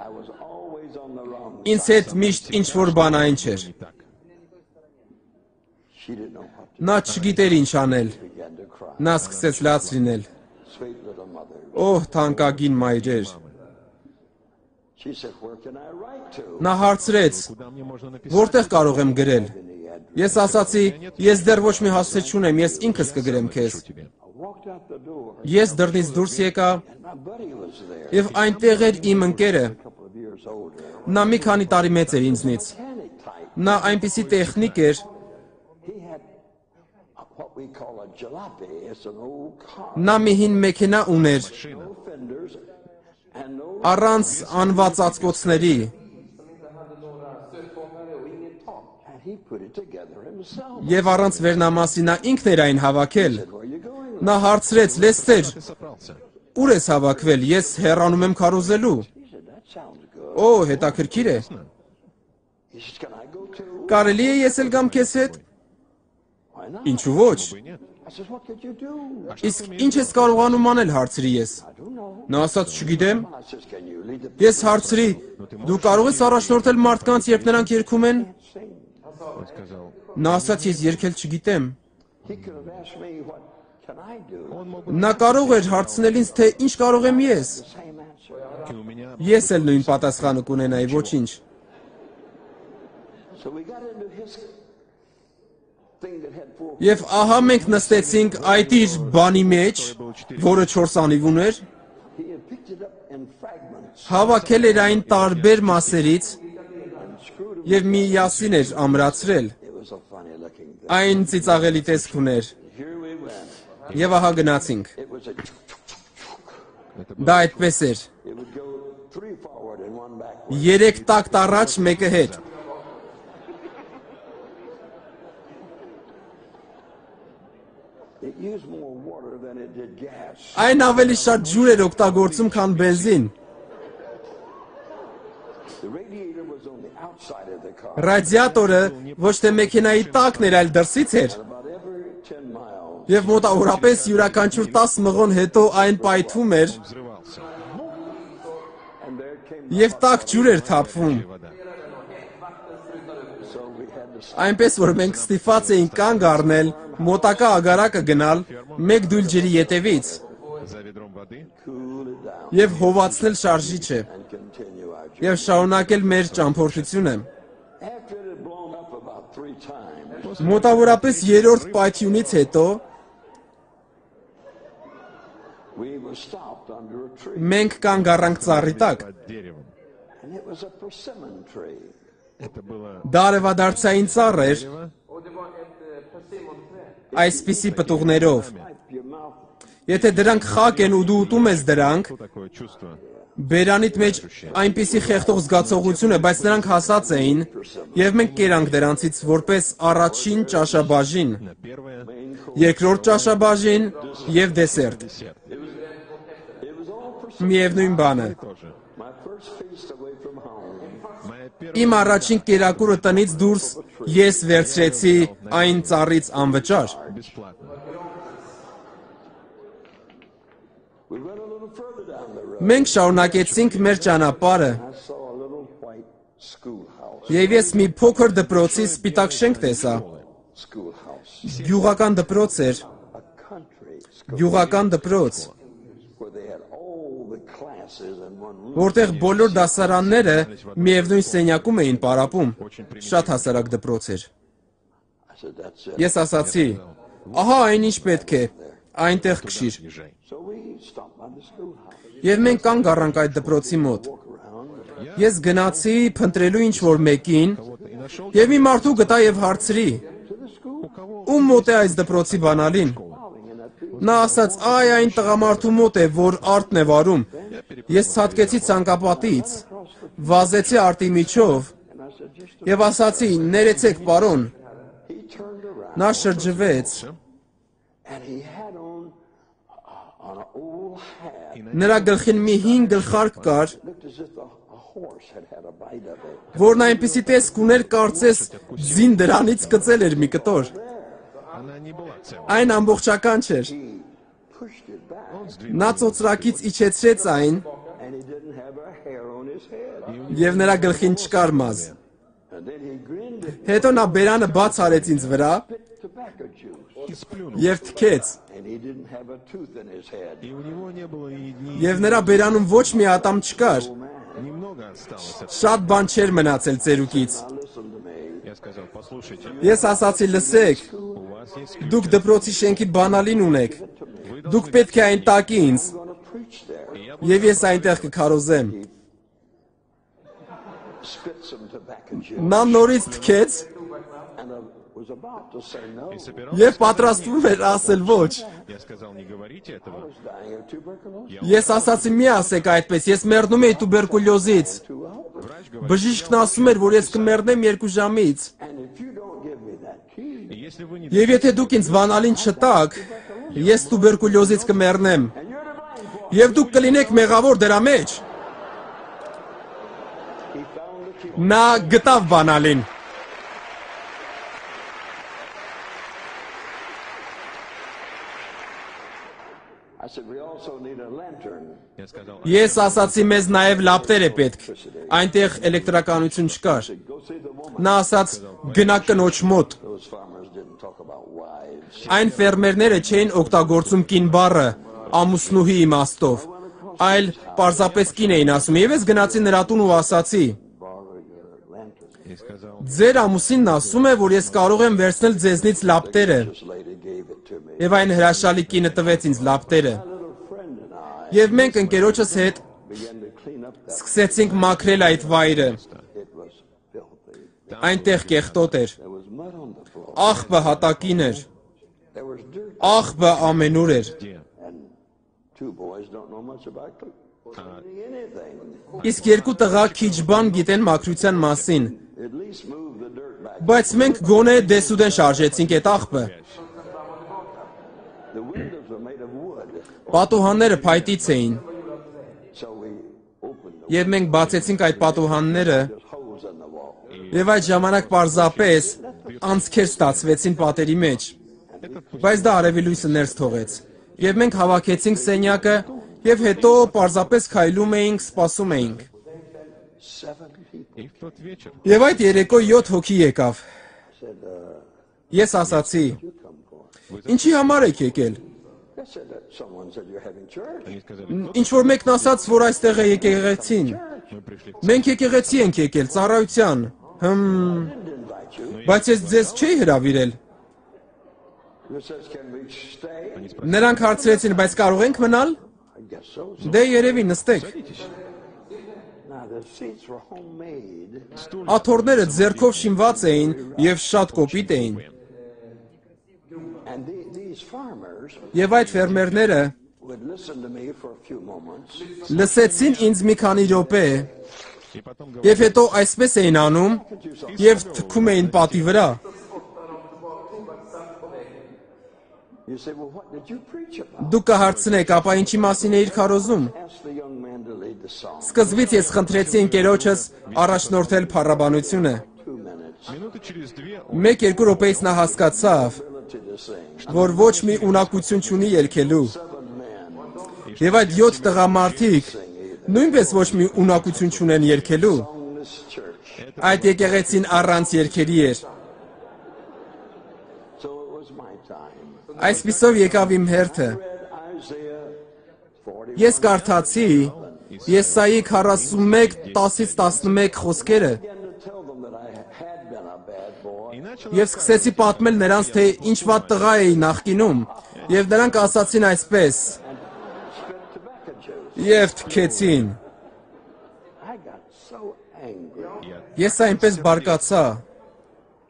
I was always on the wrong Ինձ side. հետ միշտ ինչ-որ բանային չէր։ Не так. She didn't know what to Նա չգիտեր ինչ անել։ do. Began to cry. Նա սկսեց լաց լինել։ Sweet little mother. Օհ, թանկագին մայրեր։ She said, where can I write to? Նա հարցրեց. Куда мне можно написать? Որտեղ կարող եմ grել։ In the address. Ես ասացի, ես դեռ ոչ մի հասցե չունեմ, ես ինքս կգրեմ քեզ։ Тебе. I walked out the door. Ես դռնից դուրս եկա And my buddy was there. եւ այնտեղ էր իմ ընկերը։ A couple of years older. Նա մի քանի տարի մեծ էր ինձնից։ Mechanic type. Նա այնպիսի տեխնիկ էր, He had what we call a jalopy. It's an old car. նա մի հին մեքենա ուներ, No fenders and no. առանց անված ածկոցների, And he put it together himself. եւ առանց վերնամասի նա ինքն էր այն հավաքել։ Where are you going? Նա հարցրեց. Լեստեր, Ты собрался? ուր ես հավաքվել։ Ես հեռանում եմ քարոզելու։ He said, that sounds good. Օ, հետաքրքիր է։ He says, can I go too? Կարելի է ես էլ գամ քեզ հետ։ Why not? Ինչու ոչ։ Бы и нет. I said, what could you do? Իսկ ինչ ես կարողանում անել, հարցրի ես։ I don't know. Նա ասաց, չգիտեմ։ I says, can you lead the Ես հարցրի. Դու կարող ես առաջնորդել մարդկանց, երբ նրանք երգում են։ sing? Он сказал, Նա ասաց, ես երգել չգիտեմ։ He could have asked me, what can I do? он мог бы Նա կարող էր հարցնել ինձ, թե ինչ կարող եմ ես։ The same answer. у меня. Ես էլ նույն պատասխանը կունենայի, ոչինչ։ So we got into his thing that had four. Եվ ահա մենք նստեցինք այդ իր բանի մեջ, որը 4 անիվ ուներ, He had picked it up in fragments հավաքել էր այն տարբեր մասերից and screwed them. եւ միասին էր ամրացրել։ It was a funny looking thing. Այն ծիծաղելի տեսք ուներ։ Here we went. Եվ ահա գնացինք։ It was a. Դա այդպես էր։ It would go 3 forward and 1 backward. 3 տակտ առաջ, մեկը հետ։ It used more water than it did gas. Այն ավելի շատ ջուր էր օգտագործում, քան բենզին։ The radiator was on the outside of the car. Ռադիատորը ոչ թե մեքենայի տակն էր, այլ դրսից էր։ About every 10 miles. Եվ մոտավորապես յուրաքանչյուր 10 մղոն հետո այն պայթում էր Взрывался. And there came եւ տաք ջուր էր թափվում։ Вода. so we had to Այնպես որ մենք ստիպված էինք կանգ առնել, մոտակա ագարակը գնալ, մեկ դույլ ջրի ետևից За ведром воды. cool it down եւ հովացնել շարժիչը and continue our journey. եւ շարունակել մեր ճամփորդությունը։ After it had blown up about 3 times, Մոտավորապես 3-րդ պայթյունից հետո we were stopped under a tree. մենք կանգ առանք ծառի տակ։ Под деревом. And it was a persimmon tree. Это было Դա արևադարձային ծառ էր, дерево. այսպիսի պտուղներով։ Wipe your mouth. Եթե դրանք խակ են ու դու ուտում ես դրանք, Что такое чувство? բերանիդ մեջ այնպիսի խեղդող զգացողություն է, բայց նրանք հասած էին եւ մենք կերանք դրանցից որպես առաջին ճաշաբաժին, На первое երկրորդ ճաշաբաժին եւ դեսերտ։ десерт. It was all persimmon. Միևնույն բանը։ Тоже. My first feast away from home. Моя Իմ первая առաջին կերակուրը տնից դուրս ես վերցրեցի այն ծառից անվճար։ бесплатно. We went a little further down the road. Մենք շարունակեցինք մեր ճանապարհը I saw a little white schoolhouse. եւ ես մի փոքր դպրոցի սպիտակ շենք տեսա։ Schoolhouse. Գյուղական դպրոց էր, A country school գյուղական դպրոց, where they had all the classes in one room. որտեղ բոլոր դասարանները միևնույն սենյակում էին պարապում։ Շատ հասարակ դպրոց էր։ I said, that's it. Ես ասացի. Ահա այն ինչ պետք է, այնտեղ քշիր։ Езжай. So we stopped by the schoolhouse. Եւ մենք կանգ առանք այդ դպրոցի մոտ։ Walk around. Ես գնացի փնտրելու ինչ-որ մեկին Вот и нашел եւ մի մարդու գտա եւ հարցրի. To the school. Ում մոտ է այս դպրոցի բանալին։ Plowing in that field. Նա ասաց, այ այն տղամարդու մոտ է, որ արտն է վարում։ Ես ցատկեցի ցանկապատից, վազեցի արտի միջով եւ ասացի, ներեցեք, պարոն։ He turned around Նա շրջվեց, and he had on an old hat. նրա գլխին մի հին գլխարկ կար, Looked as if a horse had a bite of it. որն այնպիսի տեսք ուներ, կարծես ձին դրանից կծել էր մի կտոր։ Она не была целой. Այն ամբողջական չէր։ He pushed it back, Он сдвинул. Նա ծոծրակից իջեցրեց այն and he didn't have a hair on his head. եւ նրա գլխին չկար մազ։ And then he grinned at Հետո նա բերանը բաց արեց ինձ վրա tobacco juice, И сплюнул. եւ թքեց։ and he didn't have a tooth in his head. И у него не было ни Եվ նրա բերանում ոչ մի ատամ չկար։ немного осталось от... Շատ բան չէր մնացել ծերուկից։ Now listen to me. Я сказал, послушайте, Ես ասացի, լսեք, у вас есть դուք դպրոցի շենքի բանալին ունեք։ Դուք պետք է այն տակի ինձ, I'm going to preach there. եւ ես այնտեղ կքարոզեմ։ Spit some tobacco juice. Նա նորից թքեց And I was about to say no. и собирался եւ сказать պատրաստվում էր ասել ոչ։ нет. Я сказал, не говорите I этого. was dying of tuberculosis. Ես ասացի, մի ասեք այդպես, ես մեռնում էի տուբերկուլյոզից։ 2 hours. Врач говорит, Բժիշկն ասում էր, որ ես կմեռնեմ 2 ժամից։ And if you don't give me that key, если вы не Եվ եթե դուք ինձ վանալին չտաք, ես տուբերկուլյոզից կմեռնեմ։ and you're the blind boy, Եվ դուք կլինեք մեղավոր դրա մեջ։ he found the key. Նա գտավ բանալին։ I said, we also need a lantern. Я сказал, Ես ասացի, մեզ նաև լապտեր է պետք։ Այնտեղ էլեկտրականություն չկար։ Go see the woman. Նա ասաց, գնա կնոջ մոտ։ Those farmers didn't talk about wives. Այն ֆերմերները չէին օգտագործում կին բառը ամուսնուհի իմաստով, այլ պարզապես կին էին ասում։ Եվ ես գնացի նրա տուն ու ասացի. Borrow your lantern. и сказал, Ձեր ամուսինն ասում է, որ ես կարող եմ վերցնել ձեզնից լապտերը։ This lady gave it to me. Եվ այն հրաշալի կինը տվեց ինձ լապտերը։ My little friend and I Եվ մենք ընկերոջս հետ began to clean up that. սկսեցինք մաքրել այդ վայրը։ It was filthy. Այնտեղ կեղտոտ էր։ There was mud on the floor. Աղբը հատակին էր։ There was dirt. Աղբը ամենուր էր։ где? And two boys don't know much about cleaning anything. Իսկ երկու տղա քիչ բան գիտեն մաքրության մասին։ At least move the dirt back. Բայց մենք գոնե դեսուդեն շարժեցինք այդ աղբը։ The windows were made of wood. Պատուհանները փայտից էին։ So we opened them. Եվ մենք բացեցինք այդ պատուհանները, There's holes in the wall. եւ այդ ժամանակ պարզապես անցքեր ստացվեցին պատերի մեջ։ Բայց դա արևի լույսը ներս թողեց։ Եվ մենք հավաքեցինք սենյակը, եւ հետո պարզապես քայլում էինք, սպասում էինք։ 7 people И в тот вечер Եվ այդ երեկո 7 հոգի եկավ։ said, Ես ասացի. you come for? Ինչի համար եք եկել։ They said that someone said you're having church. они сказали, Ինչ որ մեկն ասաց, որ այստեղ է եկեղեցին։ мы пришли к Մենք եկեղեցի ենք եկել, ծառայության։ Didn't invite you. Բայց ես ձեզ չէի հրավիրել։ You says, can we stay? Նրանք հարցրեցին, բայց կարող ենք մնալ։ I guess so. Դե երևի նստեք։ Now the seats were homemade. Աթոռները ձեռքով շինված էին եւ շատ կոպիտ էին։ And these farmers Եվ այդ ֆերմերները would listen to me for a few moments. լսեցին ինձ մի քանի րոպե И потом говорят, եւ հետո այսպես էին անում եւ թքում էին պատի վրա։ You say, well, what did you preach about? Դուք կհարցնեք, ապա ինչի մասին էիր քարոզում։ Ask the young man to lead the song. Սկզբից ես խնդրեցի ընկերոջս առաջնորդել փառաբանությունը։ 2 minutes. минуты через две он 1-2 րոպեից նա հասկացավ, Ability to sing. որ ոչ մի ունակություն չունի երգելու։ 7 men Եվ այդ 7 տղամարդիկ նույնպես ոչ մի ունակություն չունեն երգելու։ on this church. Այդ եկեղեցին առանց երգերի էր։ So it was my time. Այսպիսով եկավ իմ հերթը։ Read Isaiah 40. Ես կարդացի Եսայի 41:10-ից 11 խոսքերը Began to tell them that I had been a bad boy. и начал եւ սկսեցի պատմել նրանց, թե ինչ վատ տղա էի նախկինում, եւ նրանք ասացին այսպես. Spit tobacco juice. Եվ թքեցին։ I got so angry. Ես այնպես բարկացա,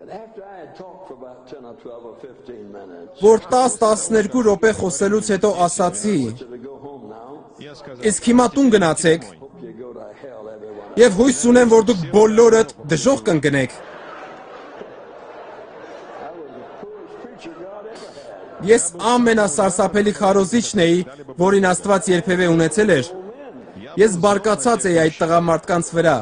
And after I had talked for about 10 or 12 or 15 minutes, որ 10-12 րոպե խոսելուց հետո ասացի. to go home now. Я сказал, Իսկ հիմա տուն գնացեք Hope you go to hell, everyone. եւ հույս ունեմ, որ դուք բոլորդ դժոխք կընկնեք։ I was the poorest preacher God ever had. Ես ամենասարսափելի քարոզիչն էի, որին Աստված երբևէ ունեցել էր։ Ես բարկացած էի այդ տղամարդկանց վրա։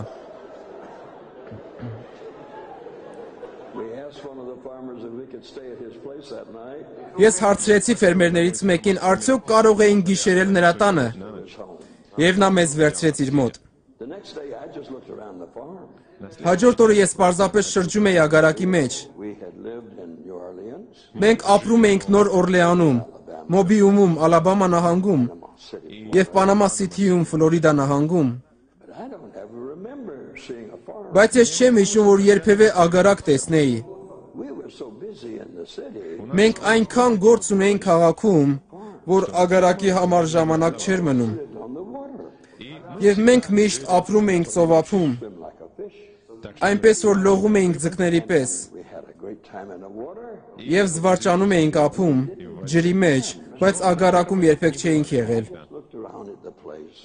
We asked one of the farmers if we could stay at his place that night. Ես հարցրեցի ֆերմերներից մեկին, արդյոք կարող էին գիշերել նրա տանը, His home. եւ նա մեզ վերցրեց իր մոտ։ The next day, I just looked around the farm. Հաջորդ օրը ես պարզապես շրջում էի ագարակի մեջ։ We had lived in New Orleans, Մենք ապրում էինք Նոր Օրլեանում, Մոբիումում, Ալաբամա նահանգում city, եւ Պանամա Սիթիում, Ֆլորիդա նահանգում։ but I don't ever remember seeing a farm. Բայց ես չեմ հիշում, որ երբևէ ագարակ տեսնեի։ We were so busy in the city. Մենք այնքան գործ ունեինք քաղաքում, որ ագարակի համար ժամանակ չէր մնում։ Lived on the water, Եվ մենք միշտ ապրում էինք ծովափում, swim like a fish. այնպես որ լողում էինք ձկների պես, We had a great time in the water. եւ զվարճանում էինք ափում, ջրի մեջ, բայց ագարակում երբեք չէինք եղել։ Looked around at the place.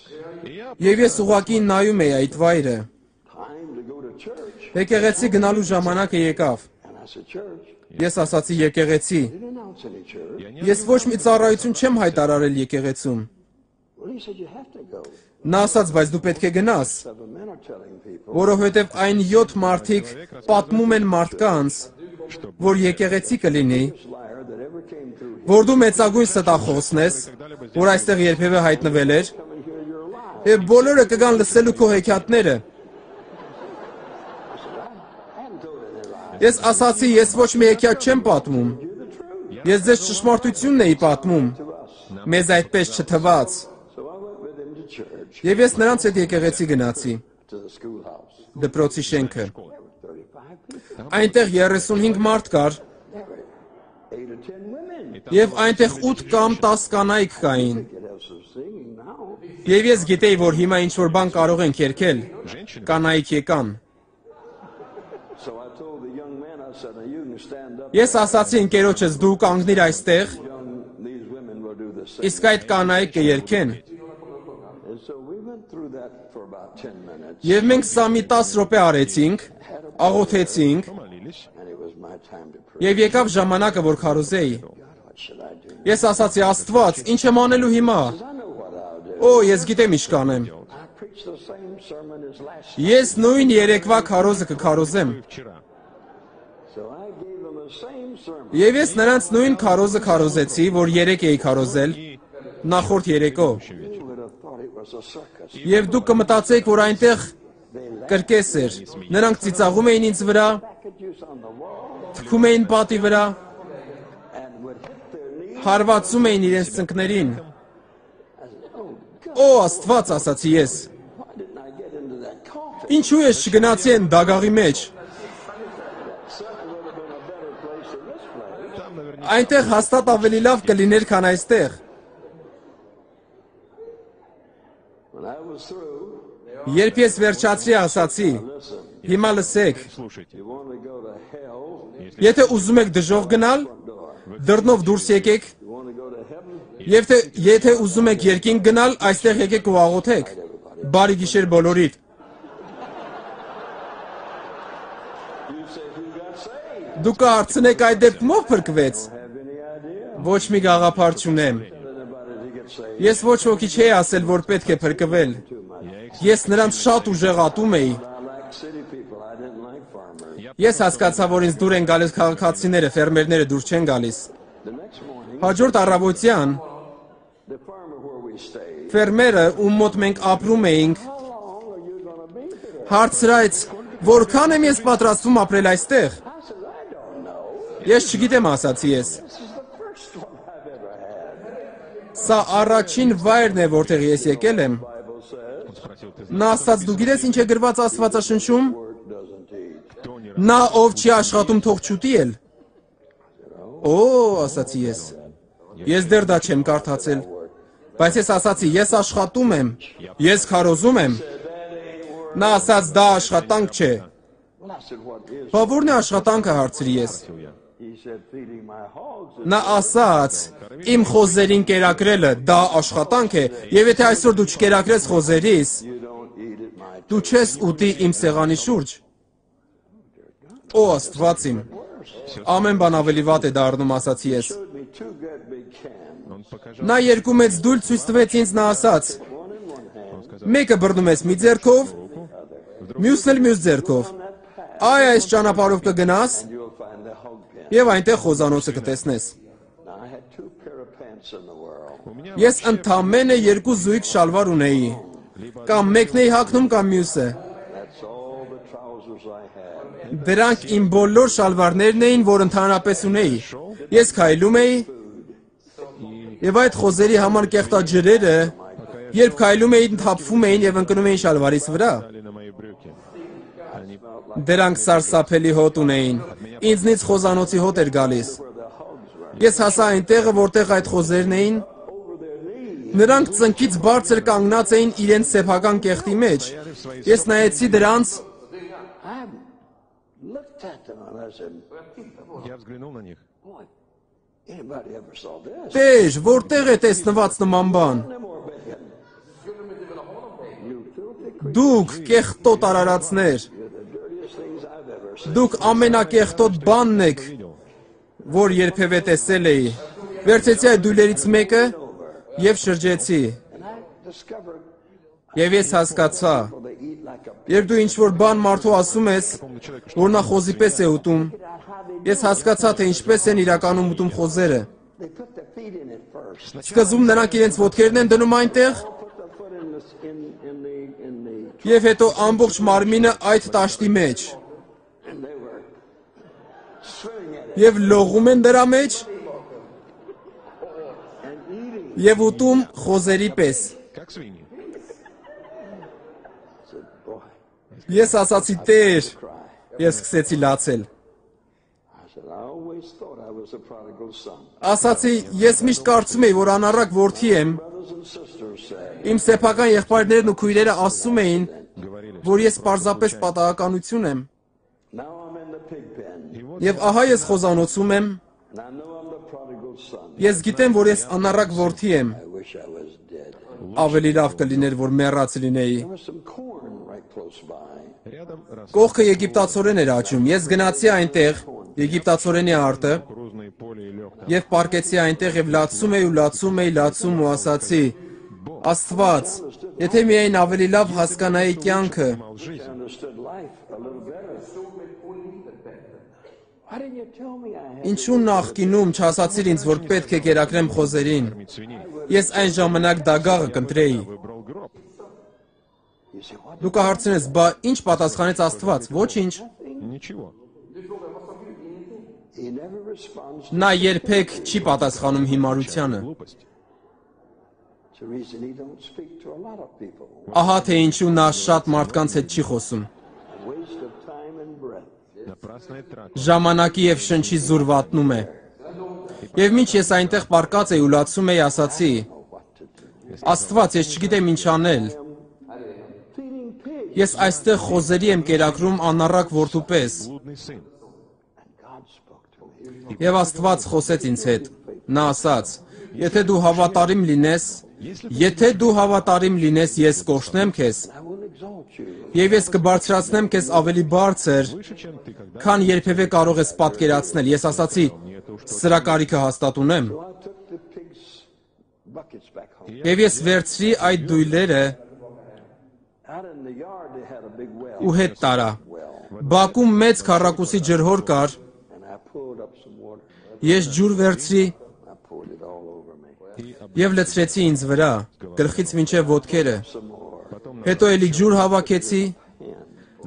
Եւ ես ուղղակի նայում էի այդ վայրը։ Time to go to church. Եկեղեցի գնալու ժամանակը եկավ։ And I said, church. Ես ասացի եկեղեցի։ Didn't announce any church. Ես ոչ մի ծառայություն չեմ հայտարարել եկեղեցում։ Well, he said, you have to go. Նա ասաց, բայց դու պետք է գնաս, 7 men are telling people. որովհետև այն 7 մարդիկ պատմում են մարդկանց, որ եկեղեցի կլինի, This liar that ever came through here. որ դու մեծագույն ստախոսն ես, որ այստեղ երբևէ հայտնվել էր, Come and hear your lie. եւ բոլորը կգան լսելու քո հեքիաթները։ I hadn't told any lie. Ես ասացի, ես ոչ մի հեքիաթ չեմ պատմում։ Ես ձեզ ճշմարտությունն էի պատմում։ Մեզ այդպես չթվաց։ So I went with him to church, Եվ ես նրանց հետ եկեղեցի գնացի, to the schoolhouse. դպրոցի շենքը։ There were 35 people. Այնտեղ 35 մարդ կար, There were 8 or 10 women. եւ այնտեղ 8 կամ 10 կանայք կային։ Could have some singing now. Եվ ես գիտեի, որ հիմա ինչ-որ բան կարող ենք երգել։ Կանայք եկան։ So I told the young man, I said, now you can stand up. Ես ասացի ընկերոջս, դու կանգնիր այստեղ, These women will do the same. իսկ այդ կանայք կերգեն։ And so we went through that for about 10 minutes. Եվ մենք սա մի 10 րոպե արեցինք, աղոթեցինք, молились. And it was my time to pray. եւ եկավ ժամանակը, որ քարոզեի։ God, what should I do? Ես ասացի, Աստված, ինչ եմ անելու հիմա։ I know what I'll do. Օ, ես գիտեմ ինչ կանեմ։ I preached the same sermon as last night. Ես նույն երեկվա քարոզը կքարոզեմ։ Вчера. So I gave them the same sermon. Եվ ես նրանց նույն քարոզը քարոզեցի, որ երեք էի քարոզել, նախորդ երեկո։ You would have thought it was a circus. Եվ դուք կմտածեիք, որ այնտեղ կրկես էր։ Նրանք ծիծաղում էին ինձ վրա, Packages on the wall թքում էին պատի վրա, and would hit their knees. հարվածում էին իրենց ծնկներին։ I said, oh, God, Օ, Աստված, ասացի ես։ why didn't I get into that coffin? Ինչու ես չգնացի այն դագաղի մեջ։ Certainly would have been a better place than this place. Там наверняка Այնտեղ հաստատ ավելի լավ կլիներ, քան այստեղ։ When I was through, Երբ ես վերջացրի, ասացի. listen, Հիմա լսեք, слушайте. you want to go to hell, եթե ուզում եք դժոխք գնալ, դռնով դուրս եկեք, you want to go to heaven, եւ եթե ուզում եք երկինք գնալ, այստեղ եկեք ու աղոթեք։ Բարի գիշեր բոլորիդ։ you say, who got saved? Դուք կհարցնեք այդ դեպքում ով փրկվեց։ Have any idea? Ոչ մի գաղափար չունեմ։ Anybody to get saved? Ես ոչ ոքի չէի ասել, որ պետք է փրկվել։ Ես նրանց շատ ուժեղատում էի։ I like city people. I didn't like farmers. Ես հասկացա, որ ինձ դուր են գալիս քաղաքացիները, ֆերմերները դուր չեն գալիս։ The next morning, Հաջորդ առավոտյան the farmer where we stayed, ֆերմերը, ում մոտ մենք ապրում էինք, how long are you going to be here? հարցրեց, որքան եմ ես պատրաստվում ապրել այստեղ։ I said, I don't know. Ես չգիտեմ, ասացի ես։ This is the first one I've ever had. Սա առաջին վայրն է, որտեղ ես եկել եմ։ Bible says, Спросил, ты Նա ասաց, դու գիտես ինչ է գրված Աստվածաշնչում։ work doesn't eat. кто не Նա ով չի աշխատում, թող չուտի էլ։ Օ, ասացի ես։ Ես դեռ դա չեմ կարդացել։ Բայց ես ասացի, ես աշխատում եմ։ Ես քարոզում եմ։ Նա ասաց, դա աշխատանք չէ։ I said, what is? Բա ո՞րն է աշխատանքը, հարցրի ես։ He said, feeding my hogs. Նա ասաց. Իմ խոզերին կերակրելը դա աշխատանք է, եւ եթե այսօր դու չկերակրես խոզերիս, You don't eat at my դու չես ուտի իմ սեղանի շուրջ։ Օ Աստված իմ։ Ամեն բան ավելի վատ է դառնում, ասացի ես։ Showed me two good big cans. Он показал, Նա երկու մեծ դույլ ցույց տվեց ինձ, նա ասաց. Մեկը բռնում ես մի ձեռքով, մյուսն էլ մյուս ձեռքով։ Այ այս ճանապարհով կգնաս You'll find the hog pen. եւ այնտեղ խոզանոցը կտեսնես։ Now, I had two pair of pants in the world. у меня Ես ընդամենը երկու զույգ շալվար ունեի։ Կամ մեկն էի հագնում, կամ մյուսը։ That's all the trousers I had. Դրանք իմ բոլոր շալվարներն էին, որ ընդհանրապես ունեի։ Ես քայլում էի, եւ այդ խոզերի համար կեղտաջրերը, երբ քայլում էին, թափվում էին եւ ընկնում էին շալվարիս վրա։ дали на мои брюки. Они Դրանք սարսափելի հոտ ունեին։ Ինձնից խոզանոցի հոտ էր գալիս։ Ես հասա այնտեղը, որտեղ այդ խոզերն էին։ Նրանք ծնկից բարձր կանգնած էին իրենց սեփական կեղտի մեջ։ Ես նայեցի դրանց, I looked at them and I said, Я взглянул на них. boy, anybody ever saw this? Տեր, որտեղ է տեսնված նման բան։ No more bacon. You filthy Դուք կեղտոտ արարածներ, You're the dirtiest things I've ever seen. դուք ամենակեղտոտ բանն եք, որ երբևէ տեսել էի։ Վերցեցի այդ դույլերից մեկը եւ շրջեցի։ And I discovered Եվ ես հասկացա, they eat like a երբ դու ինչ-որ բան մարդու ասում ես, որ նա խոզի պես է ուտում, ես հասկացա, թե ինչպես են իրականում ուտում խոզերը։ they put their feet in it first. Սկզբում նրանք իրենց ոտքերն են դնում այնտեղ, Put their foot in the եւ հետո ամբողջ մարմինը այդ տաշտի մեջ, and they were swimming at it եւ լողում են դրա մեջ and eating. եւ ուտում խոզերի պես։ Как свиньи. I said, boy, Ես ասացի Տեր, cry. ես սկսեցի լացել։ I said, I always thought I was a prodigal son. Ասացի, ես միշտ կարծում էի, որ անառակ որդի եմ։ Brothers and sisters said, Իմ սեփական եղբայրներն ու քույրերը ասում էին, Говорили, որ ես պարզապես պատահականություն եմ։ now I'm in the pig pen Եվ ահա ես խոզանոցում եմ, and I know I'm the prodigal son. ես գիտեմ, որ ես անառակ որդի եմ։ I wish I was dead. Ավելի լավ կլիներ, որ մեռած լինեի։ There was some corn right close by. рядом рос Կողքը եգիպտացորեն էր աճում։ Ես գնացի այնտեղ, եգիպտացորենի արտը, кукурузные поле и лег там. եւ պարկեցի այնտեղ եւ լացում էի ու լացում էի, լացում ու ասացի. Աստված, եթե միայն ավելի լավ հասկանայի կյանքը, Мал I жизнь. understood life a little better. Why didn't you tell me I had? ինչու նախկինում չասացիր ինձ, որ պետք է կերակրեմ խոզերին։ Кормить свиней. Ես այն ժամանակ դագաղը կընտրեի։ Выбрал гроб. You say, what? Դու կհարցնես, բա ինչ պատասխանեց Աստված։ Ոչինչ։ Ничего. He never responds. Նա երբեք չի պատասխանում հիմարությանը։ Глупость. It's the reason he don't speak to a lot of people. Ահա թե ինչու նա շատ մարդկանց հետ չի խոսում։ A waste of time and breath. Напрасная трата. Ժամանակի եւ շնչի զուր վատնում է։ Եվ մինչ ես այնտեղ պարկած էի ու լացում էի, ասացի. Oh, what to do? Աստված, ես չգիտեմ ինչ անել։ Feeding pigs. Ես այստեղ խոզերի եմ կերակրում անառակ որդու պես։ Блудный сын. And God spoke to me. Եվ Աստված խոսեց ինձ հետ։ Նա ասաց. Եթե դու հավատարիմ լինես, ես կօրհնեմ քեզ, I will exalt you. եւ ես կբարձրացնեմ քեզ ավելի բարձր, Выше, чем ты когда. քան երբևէ կարող ես պատկերացնել։ Ես ասացի. Սրա կարիքը հաստատ ունեմ։ So I took the pigs' buckets back home. Եվ ես վերցրի այդ դույլերը Out in the yard, they had a big well. ու հետ տարա։ Well, Բակում մեծ քառակուսի ջրհոր կար, and I pulled up some water. ես ջուր վերցրի I poured it all over me. եւ լցրեցի ինձ վրա, գլխից մինչեւ ոտքերը։ Some more. Հետո էլի ջուր հավաքեցի,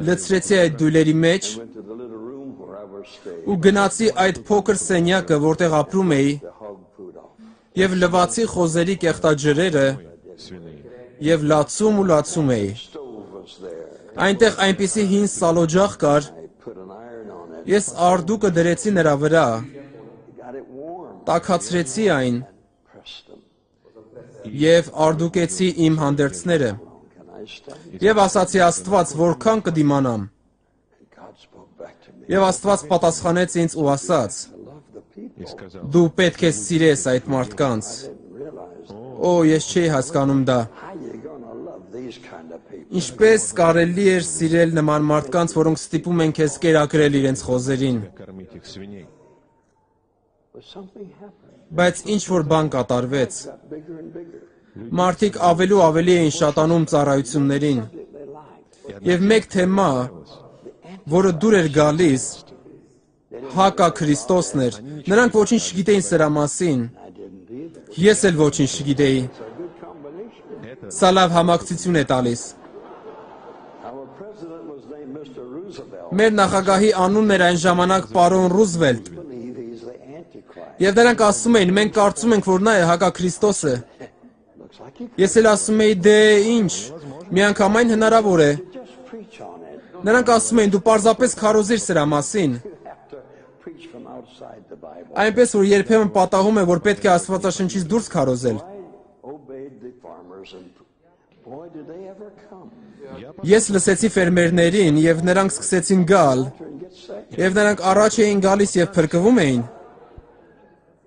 լցրեցի այդ դույլերի մեջ Went to the little room where I was staying. ու գնացի այդ փոքր սենյակը, որտեղ ապրում էի, The hog food off. եւ լվացի խոզերի կեղտաջրերը Свиные. եւ լացում էի։ Stove was there. Այնտեղ այնպիսի հին սալօջախ կար, I put an iron on it. ես արդուկը դրեցի նրա վրա, Got it warm. տաքացրեցի այն Pressed them. եւ արդուկեցի իմ հանդերձները։ Can I stand? Եվ ասացի Աստված, որքան կդիմանամ։ And God spoke back to me. Եվ Աստված պատասխանեց ինձ ու ասաց. I love the people. И сказал, Դու պետք է սիրես այդ մարդկանց։ Didn't realize Օ, ես չէի հասկանում դա։ how you gonna love these kind of people. Ինչպես կարելի էր սիրել նման մարդկանց, որոնք ստիպում են քեզ կերակրել իրենց խոզերին։ кормить их свиней. But something happened. Բայց ինչ որ բան կատարվեց։ Got bigger and bigger. Մարդիկ ավելի ու ավելի էին շատանում ծառայություններին։ They liked. Եվ մեկ թեմա, որը դուր էր գալիս, հակա Քրիստոսն էր։ Նրանք ոչինչ չգիտեին սրա մասին։ I didn't either. Ես էլ ոչինչ չգիտեի։ It's a good combination. Սա լավ համակցություն է տալիս։ Our president was named Mr. Roosevelt. Մեր նախագահի անունն էր այն ժամանակ պարոն Ռուզվելտ։ I believe he's the Antichrist. Եվ նրանք ասում էին, մենք կարծում ենք, որ նա է հակա Քրիստոսը։ Looks like he Ես էլ ասում էի, դե ինչ, միանգամայն հնարավոր է։ could just preach on it. Նրանք ասում էին, դու պարզապես քարոզիր սրա մասին։ You have to preach from outside the Bible. Այնպես որ երբեմն պատահում է, որ պետք է Աստվածաշնչից դուրս քարոզել։ I obeyed the farmers and boy did they ever come. Ես լսեցի ֆերմերներին եւ նրանք սկսեցին գալ, And get sick. եւ նրանք առաջ էին գալիս եւ փրկվում էին։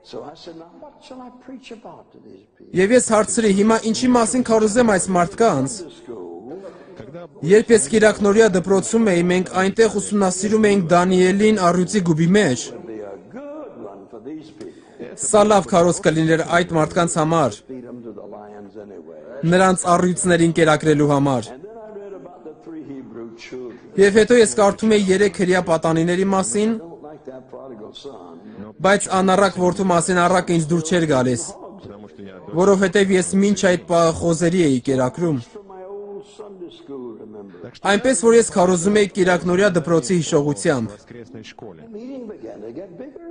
So I said, now what shall I preach about to these people? Եվ ես հարցրի, հիմա ինչի մասին քարոզեմ այս մարդկանց։ To school. Երբ ես Կիրակնորիա դպրոցում էի, մենք այնտեղ ուսումնասիրում էինք Դանիելին առյուծի գուբի մեջ։ It'd be a good one for these people. Սա լավ քարոզ կլիներ այդ մարդկանց համար, Feed them to the lions anyway. նրանց առյուծներին կերակրելու համար։ And then I read about the 3 Hebrew children. Եվ հետո ես կարդում էի 3 հրեա պատանիների մասին, Don't like that prodigal son. բայց անառակ որդու մասին առակ ինձ դուր չէր գալիս, Потому что я որովհետև ես մինչ այդ խոզերի էի կերակրում։ From my old Sunday school, remember. Այնպես որ ես քարոզում էի Կիրակնորիա դպրոցի հիշողությամբ։ в воскресной школе. Meeting began to get bigger.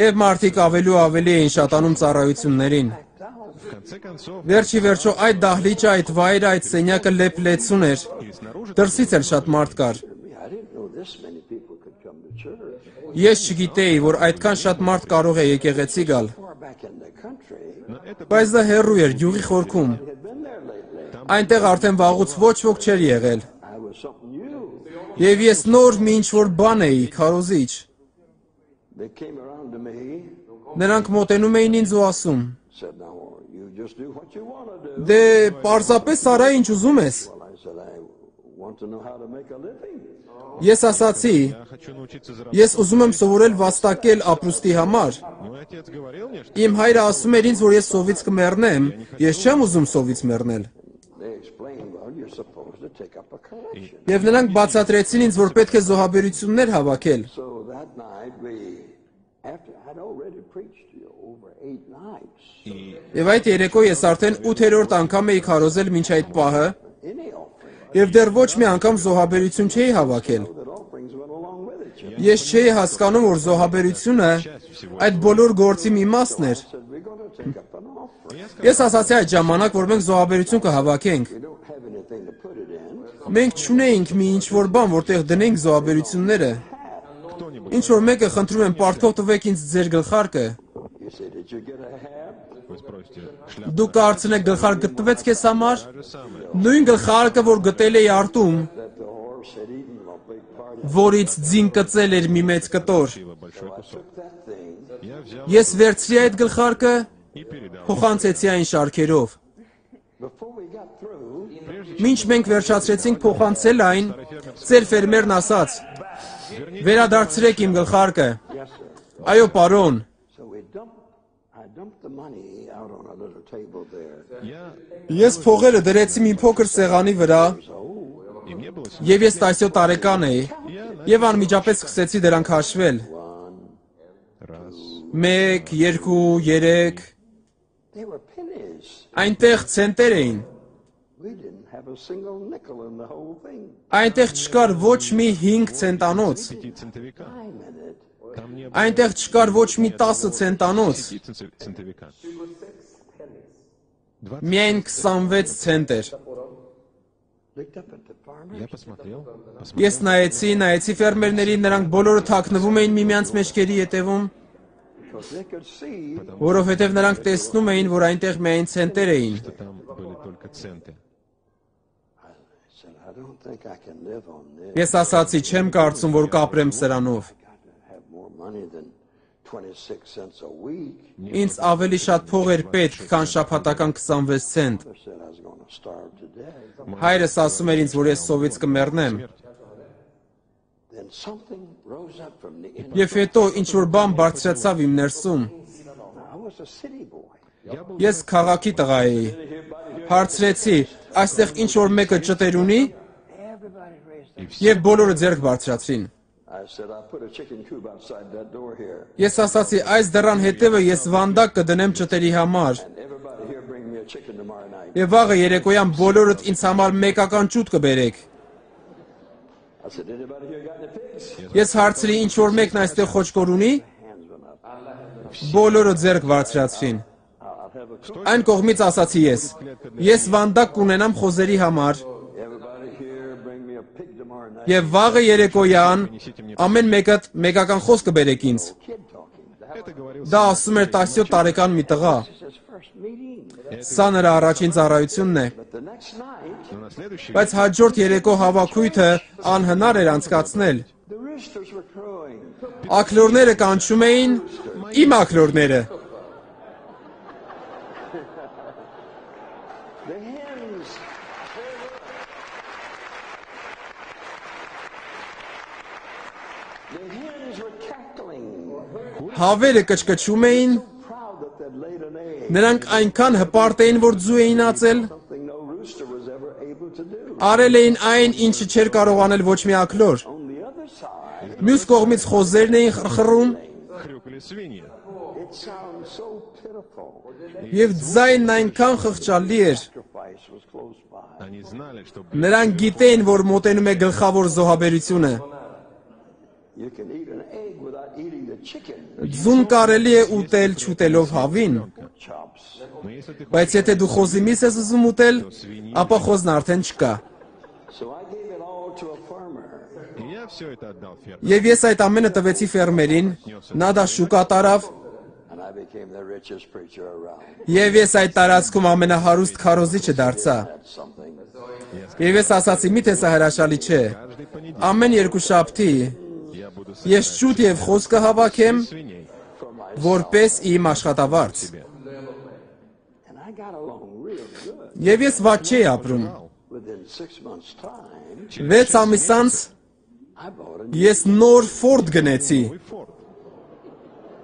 Եվ մարդիկ ավելի ու ավելի էին շատանում ծառայություններին։ В конце концов, Վերջի վերջո այդ դահլիճը, այդ վայրը, այդ սենյակը լեփլեցուն էր։ и снаружи Դրսից էլ շատ մարդ կար։ I didn't know this many people could come to church. Ես չգիտեի, որ այդքան շատ մարդ կարող է եկեղեցի գալ։ Far back in the country, Բայց դա հեռու էր, գյուղի խորքում։ had been there lately. Այնտեղ արդեն վաղուց ոչ ոք չէր եղել։ I was something new. Եվ ես նոր մի ինչ-որ բան էի, քարոզիչ։ They came around to me, Նրանք մոտենում էին ինձ ու ասում. said, now you just do what you want to do. Դե պարզապես արա ինչ ուզում ես։ Well, I said, I want to know how to make a living. Ես ասացի, я хочу научиться заработать. ես ուզում եմ սովորել վաստակել ապրուստի համար։ Мой отец говорил мне, что Իմ հայրը ասում էր ինձ, որ ես սովից կմեռնեմ, ես չեմ ուզում սովից մեռնել։ They explained, well, you're supposed to take up a collection. Եվ նրանք բացատրեցին ինձ, որ պետք է զոհաբերություններ հավաքել։ So that night, after I'd already preached to you over 8 nights, Եվ այդ երեկո ես արդեն 8-րդ անգամ էի քարոզել մինչ այդ պահը, any offering, եւ դեռ ոչ մի անգամ զոհաբերություն չէի հավաքել։ that offerings went along with it. You Ես չէի հասկանում, որ զոհաբերությունը այդ բոլոր գործի մի մասն էր։ said, we're going to take up an offering. Ես ասացի այդ ժամանակ, որ մենք զոհաբերություն կհավաքենք։ We don't have anything to put it in. Մենք չունեինք մի ինչ-որ բան, որտեղ դնենք զոհաբերությունները։ Ինչ որ մեկը խնդրում եմ, պարտքով տվեք ինձ ձեր գլխարկը։ You say, did you get a hat? вы спросите, шляпа Դու կարծնեք գլխարկ գտնվեց քեզ համար։ та же самое. Նույն գլխարկը, որ գտել էի արտում, That the horse had eaten a big part of. որից ձին կծել էր մի մեծ կտոր։ Было большой кусок. Took that thing. Я взял Ես վերցրի այդ գլխարկը, и передал. փոխանցեցի այն շարքերով։ Before we got through, Մինչ մենք վերջացրեցինք փոխանցել այն, ծեր ֆերմերն ասաց. Վերադարձրեք իմ գլխարկը։ yes, sir. Այո, պարոն։ So I dumped the money out on a little table there. Я, Ես փողերը դրեցի մի փոքր սեղանի վրա, и мне было եւ ես 17 տարեկան էի, եւ անմիջապես սկսեցի դրանք հաշվել։ раз, 1, 2, 3, They were pennies. այնտեղ ցենտեր էին։ We didn't have a single nickel in the whole thing. Այնտեղ չկար ոչ մի 5 ցենտանոց։ 5 центовика. I meant it. Там не было Այնտեղ չկար ոչ մի 10 ցենտանոց։ 10 центовика. Միայն 26 ցենտեր։ Looked up at the farmer. Я посмотрел, Ես նայեցի ֆերմերներին, նրանք բոլորը թաքնվում էին միմյանց մեջքերի ետևում, Because they could see որովհետև նրանք տեսնում էին, որ այնտեղ միայն ցենտեր էին։ что там были только центы. I said, I I don't think I can live on this. Ես ասացի, չեմ կարծում, որ կապրեմ սրանով։ I got to have more money than 26 cents a week. Ինձ ավելի շատ փող էր պետք, քան շաբաթական 26 ցենտ։ I said I was going to starve to death. Հայրս ասում էր ինձ, որ ես սովից կմեռնեմ։ Then something rose up from the inner. Եվ հետո ինչ-որ բան բարձրացավ իմ ներսում։ I was a city boy. Ես քաղաքի տղա էի։ Հարցրեցի, այստեղ ինչ-որ մեկը ճտեր ունի, Everybody raised their. եւ բոլորը ձեռք բարձրացրին։ I said I put a chicken coop outside that door here. Ես ասացի, այս դռան հետևը ես վանդակ կդնեմ ճտերի համար։ And everybody here bring me a chicken tomorrow night. Եվ վաղը երեկոյան բոլորդ ինձ համար մեկական ճուտ կբերեք։ I said, anybody here got any pigs? Ես հարցրի, ինչ-որ մեկն այստեղ խոչկոր ունի, Hands went up. բոլորը ձեռք բարձրացրին։ I'll have a cook. Այն կողմից ասացի ես վանդակ կունենամ խոզերի համար։ Everybody here bring me a pig tomorrow night. Եվ վաղը երեկոյան ամեն մեկդ մեկական խոսք կբերեք ինձ։ Kid talking. That Это говорил Դա ասում էր 17 տարեկան մի տղա։ was his first meeting. Սա նրա առաջին ծառայությունն է։ But the next night, на следующий Բայց հաջորդ երեկո հավաքույթը անհնար էր անցկացնել։ the roosters were crowing. Աքլորները կանչում էին իմ աքլորները։ The hens. The hens were cackling. Հավերը կչկչում էին, Proud that they'd laid an egg. նրանք այնքան հպարտ էին, որ ձու էին ածել, Something no rooster was ever able to do. արել էին այն, ինչը չէր կարող անել ոչ մի աքլոր։ On the other side, Մյուս կողմից խոզերն էին խրխռում, хрюкали свиньи. it sounds so pitiful. եւ ձայնն այնքան խղճալի էր։ Sacrifice was close by. Они знали, что Նրանք գիտեին, որ մոտենում է գլխավոր զոհաբերությունը։ You can eat an egg without eating the chicken. Ձուն կարելի է ուտել չուտելով հավին, Chops. но если ты բայց եթե դու խոզի միս ես ուզում ուտել, ապա խոզն արդեն չկա։ So I gave it all to a farmer. И я все это отдал фермеру. Եվ ես այդ ամենը տվեցի ֆերմերին, նա դա շուկա տարավ, And I became the richest preacher around. եւ ես այդ տարածքում ամենահարուստ քարոզիչը դարձա։ That's something. Եվ ես ասացի, միթե սա հրաշալի չէ։ Каждый понедельник Ամեն երկու շաբթի я буду ես ճուտ եւ խոս կհավաքեմ, свиней. որպես իմ աշխատավարձ։ And I got along real good. Եվ ես վատ չէի ապրում։ Within 6 months' time, 6 ամիս անց I bought a new. ես նոր Ford գնեցի։ Мой форт.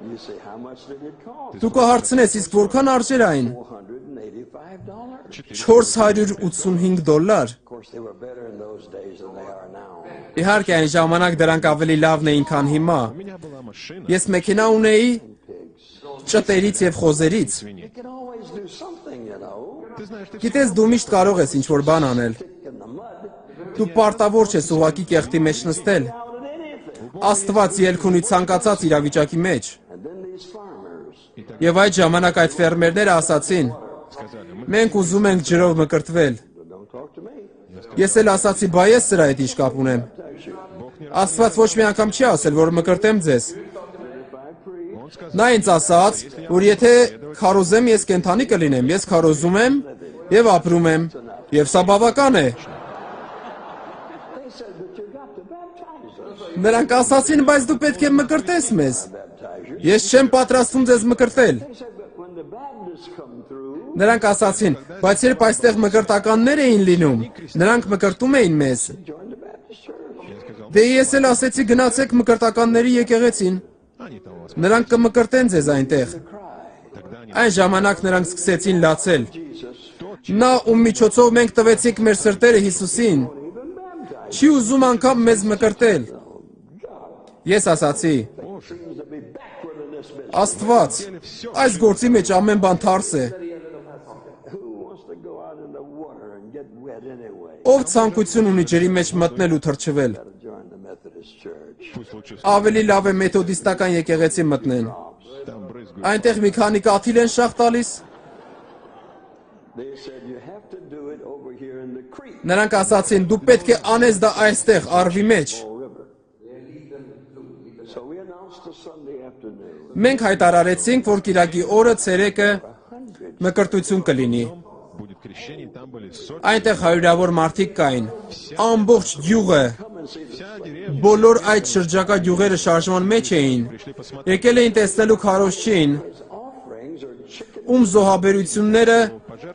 You say, how much did it cost? Դու կհարցնես, իսկ որքան արժեր այն։ $485. $485։ Of course, they were better in those days than they are now. Իհարկե այն ժամանակ դրանք ավելի լավն էին, քան հիմա։ У меня была машина, Ես մեքենա ունեի Pigs. ճտերից եւ խոզերից։ свиней. You can always do something, you know. Ты знаешь, ты Գիտես, դու միշտ կարող ես ինչ-որ բան անել։ Stick in the mud. Դու պարտավոր չես ուղակի կեղտի մեջ նստել։ Out at anything. Աստված ելք ունի ցանկացած իրավիճակի մեջ։ And then these farmers. Եվ այդ ժամանակ այդ ֆերմերները ասացին. сказали, мы Մենք ուզում ենք ջրով մկրտվել։ Don't talk to me. Ես էլ ասացի, բա ես սրա հետ ինչ կապ ունեմ։ Աստված ոչ մի անգամ չի ասել, որ մկրտեմ ձեզ։ Նա ինձ ասաց, որ եթե քարոզեմ, ես կենթանի կլինեմ, ես քարոզում եմ եւ ապրում եմ, եւ սա բավական է։ They said, but you got to baptize us. Նրանք ասացին, բայց դու պետք է մկրտես մեզ։ Baptize you. Ես չեմ պատրաստվում ձեզ մկրտել։ They said, but when the Baptists come through, Նրանք ասացին, բայց երբ այստեղ մկրտականներ էին լինում, նրանք մկրտում էին մեզ։ join the Baptist church. Դե ես էլ ասեցի գնացեք մկրտականների եկեղեցին։ они там у вас. Նրանք կմկրտեն ձեզ այնտեղ։ Тогда они Այն ժամանակ նրանք սկսեցին լացել։ Jesus. Նա ում միջոցով մենք տվեցինք մեր սրտերը Հիսուսին, չի ուզում անգամ մեզ մկրտել։ Ես ասացի. Seems to be backward in this business. Աստված, այս գործի մեջ ամեն բան թարս է։ Who wants to go out in the water and get wet anyway? Ով ցանկություն ունի ջրի մեջ մտնել ու թրջվել։ Join the Methodist church. пусть лучше Ավելի լավ է մեթոդիստական եկեղեցի մտնեն։ там брызгают. Այնտեղ մի քանի կաթիլ են շաղ տալիս։ They said, you have to do it over here in the creek. Նրանք ասացին, դու պետք է անես դա այստեղ արվի մեջ։ River. So we announced a Sunday afternoon. Մենք հայտարարեցինք, որ Կիրակի օրը ցերեկը մկրտություն կլինի։ Будет крещений там были сотни. Այնտեղ հարյուրավոր մարդիկ կային։ Ամբողջ գյուղը, Вся деревня բոլոր այդ շրջակա գյուղերը շարժման մեջ էին։ пришли посмотреть. Եկել էին տեսնելու քարոզչին, offerings or chicken ում զոհաբերությունները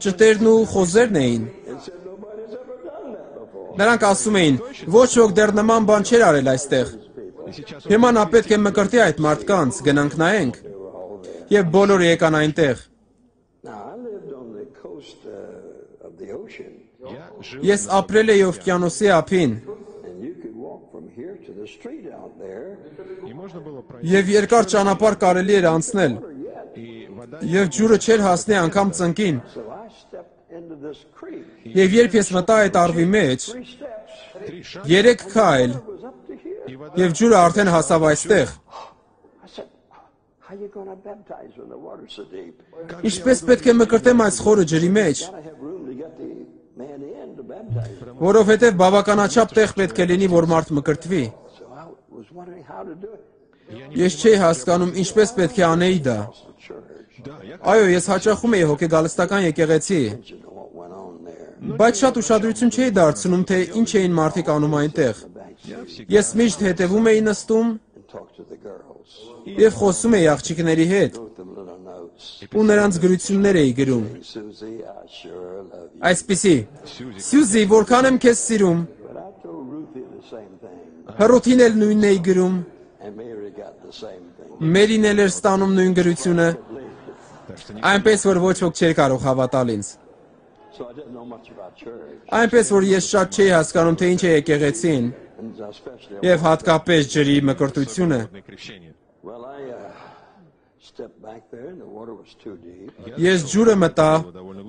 ճտերն ու խոզերն էին։ and said nobody's ever done that before. Նրանք ասում էին, ոչ ոք դեռ նման բան չէր արել այստեղ։ И сейчас Հիմա նա պետք է մկրտի այդ մարդկանց, գնանք նայենք։ Եվ բոլորը եկան այնտեղ։ Now I lived on the coast of the ocean, я жил, Ես ապրել էի օվկիանոսի ափին, and you could walk from here to the street out there. и можно было пройти, եւ երկար ճանապարհ կարելի էր անցնել, и вода եւ ջուրը չէր հասնի անգամ ծնկին։ So I stepped into this creek. Եվ երբ ես մտա այդ արվի մեջ, 3 steps. 3 шага, 3 քայլ, It was up to here. и вода եւ ջուրը արդեն հասավ այստեղ։ I said, how you going to baptize when the water's so deep? Ինչպես պետք է մկրտեմ այս խորը ջրի մեջ, Gotta have room to get the man in to baptize him. որովհետեւ բավականաչափ տեղ պետք է լինի, որ մարդ մկրտվի։ So I was wondering how to do it. Ես չէի հասկանում ինչպես պետք է անեի դա։ The church. да, я Այո, ես հաճախում էի հոգեգալստական եկեղեցի, You know what went on there. բայց շատ ուշադրություն չէի դարձնում, թե ինչ էին մարդիկ անում այնտեղ։ Ես միշտ հետևում էի նստում And talk to the girls. եւ խոսում էի աղջիկների հետ, Wrote them little notes. ու նրանց գրություններ էի գրում։ Susie, I sure love you. Այսպիսի. Սյուզի, որքան եմ քեզ սիրում։ But I told Ruthie the same thing. Հռոթին էլ նույնն էի գրում։ And Mary got the same thing. Մերին էլ էր ստանում նույն գրությունը, так что не այնպես որ ոչ ոք չէր կարող հավատալ ինձ։ So I didn't know much about church. Այնպես որ ես շատ չէի հասկանում, թե ինչ է եկեղեցին And especially, եւ հատկապես ջրի մկրտությունը։ водное крещение. well, I stepped back there and the water was too deep. Ես ջուրը մտա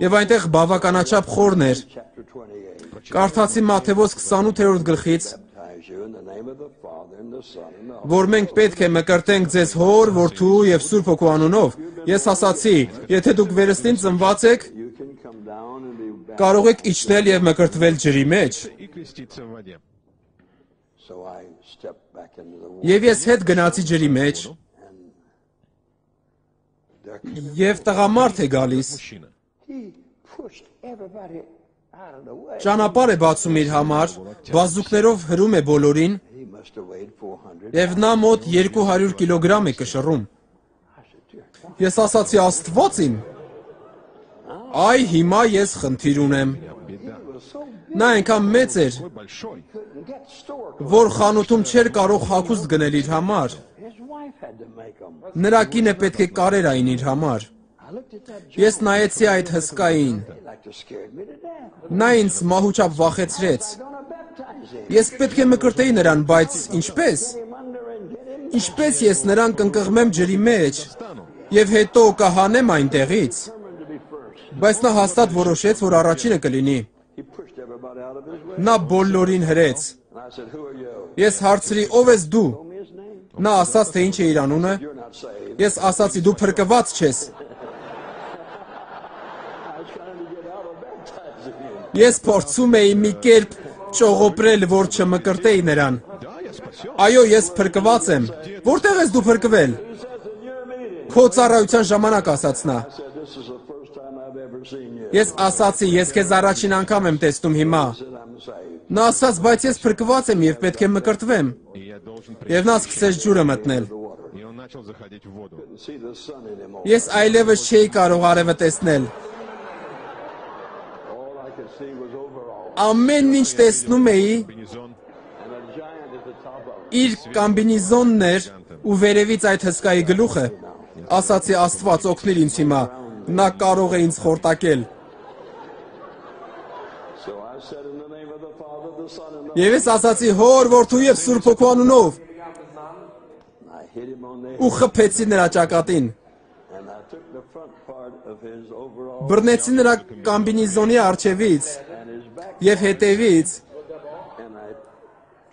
եւ այնտեղ բավականաչափ խորն էր։ Chapter 28. Կարդացի Մատթեոս 28-րդ գլխից, Baptize you in the name of the Father and the Son and the Holy որ մենք պետք է մկրտենք ձեզ Հոր, Որդու եւ Սուրբ Հոգու անունով։ Ես ասացի, եթե դուք վերստին ծնված եք, You can come down and be baptized. կարող եք իջնել եւ մկրտվել ջրի մեջ։ И креститься в воде. So I stepped back into the water. Եվ ես հետ գնացի ջրի մեջ, There, եւ տղամարդ է գալիս։ Мужчина. he pushed everybody out of the way. Ճանապարհ է բացում իր համար, բազուկներով հրում է բոլորին, He must have weighed 400. եւ նա մոտ 200 կիլոգրամ է կշռում։ I said, dear God. Ես ասացի Աստված իմ։ Այ հիմա ես խնդիր ունեմ։ Беда. He was so big, Նա այնքան մեծ էր, Такой большой. couldn't get store. որ խանութում չէր կարող հագուստ գնել իր համար։ His wife had to make them. Նրա կինը պետք է կարեր այն իր համար։ I looked at that Ես նայեցի այդ հսկային։ He like to scared me to death. Նա ինձ մահուճապ վախեցրեց։ I'm gonna baptize him. Ես պետք է մկրտեի նրան, բայց ինչպես։ Him under and get him. Ինչպես ես նրան կընկղմեմ ջրի մեջ Стану. եւ հետո կհանեմ այնտեղից։ Determined to be first. Բայց նա հաստատ որոշեց, որ առաջինը կլինի։ He pushed everybody out of his way. Նա բոլորին հրեց։ And I said, who are you? Ես հարցրի, ով ես դու։ Told me his name. Նա ասաց, թե ինչ է իր անունը։ You're not saved. Ես ասացի, դու փրկված չես։ I was trying to get out of baptizing him. Ես փորձում էի մի կերպ ճողոպրել, որ չմկրտեի նրան։ Да, я спасен. Այո, ես փրկված եմ։ Որտեղ ես դու փրկվել։ He says in your meeting. Քո ծառայության ժամանակ ասաց նա։ I said, this is the first time I've ever seen you. Ես ասացի, ես քեզ առաջին անգամ եմ տեսնում հիմա։ I said, I'm saved. Նա ասաց, բայց ես փրկված եմ եւ պետք է մկրտվեմ։ И я должен Եվ նա սկսեց ջուրը մտնել։ The water. И он начал заходить в воду. Couldn't see the sun anymore. Ես այլևս չէի կարող արևը տեսնել։ All I could see was overall. Ամեն ինչ տեսնում էի Комбинезон. And a giant at the top of it. իր կամբինիզոնն էր ու վերևից այդ հսկայի գլուխը։ Ասացի Աստված օգնիր ինձ հիմա։ Նա կարող է ինձ խորտակել։ So I said in the name of the Father, the Son, and the Եվ ես ասացի Հոր, Որդու եւ Սուրբ Հոգու անունով I hit him on the ու head. խփեցի նրա ճակատին։ And I took the front part of his overall Բռնեցի նրա կամբինիզոնի առջևից and his back. եւ հետևից And I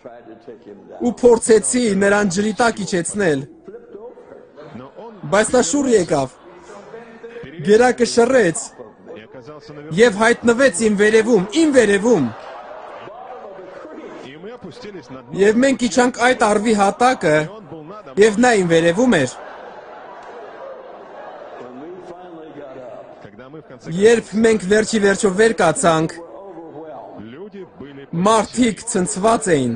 tried to take him down. ու փորձեցի նրան ջրի տակ իջեցնել, Flipped over. Но он բայց նա շուռ եկավ։ Գերակը շռեց и оказался наверху. եւ հայտնվեց իմ վերևում։ И мы опустились на дно. Եվ մենք իջանք այդ արվի հատակը И он был надо եւ նա իմ վերևում էր։ When we finally got up, Когда мы в конце Երբ մենք վերջի վերջով վեր կացանք, люди были... մարդիկ ցնցված էին։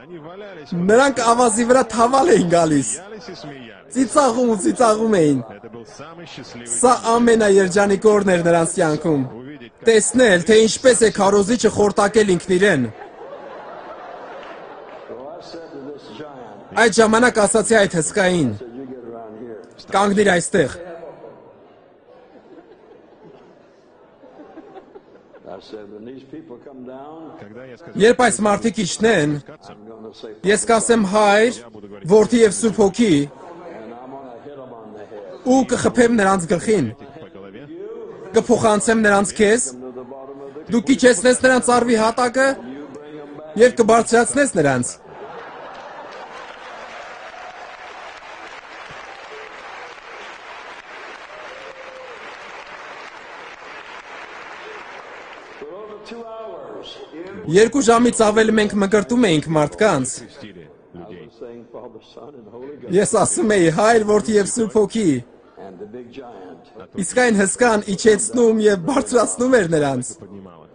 Они валялись, Նրանք ավազի վրա թավալ էին գալիս։ смеялись и смеялись. Ծիծաղում ու ծիծաղում էին։ Это был самый счастливый Սա ամենաերջանիկ օրն էր նրանց կյանքում։ увидеть, как Տեսնել, թե ինչպես է քարոզիչը խորտակել ինքն իրեն։ So I said to this giant, Այդ ժամանակ ասացի այդ հսկային. "Did you get around here?" Կանգնիր այստեղ։ I said, "When these people come down, когда я сказал, Երբ այս մարդիկ իջնեն, I'm going to say, ես կասեմ հայր, որդի եւ սուրբ հոգի, and I'm going to hit them on the head ու կխփեմ նրանց գլխին, по голове, կփոխանցեմ նրանց քեզ, to the bottom of the դու քիչեցնես նրանց արվի հատակը եւ կբարձրացնես նրանց։ For over 2 hours, Երկու ժամից ավել մենք մկրտում էինք մարդկանց։ крестили людей. saying, Father, Son, and Holy Ghost, Ես ասում էի հայր, որդի եւ սուրբ հոգի, and the big giant. իսկ այն հսկան իջեցնում եւ բարձրացնում էր նրանց։ Поднимала.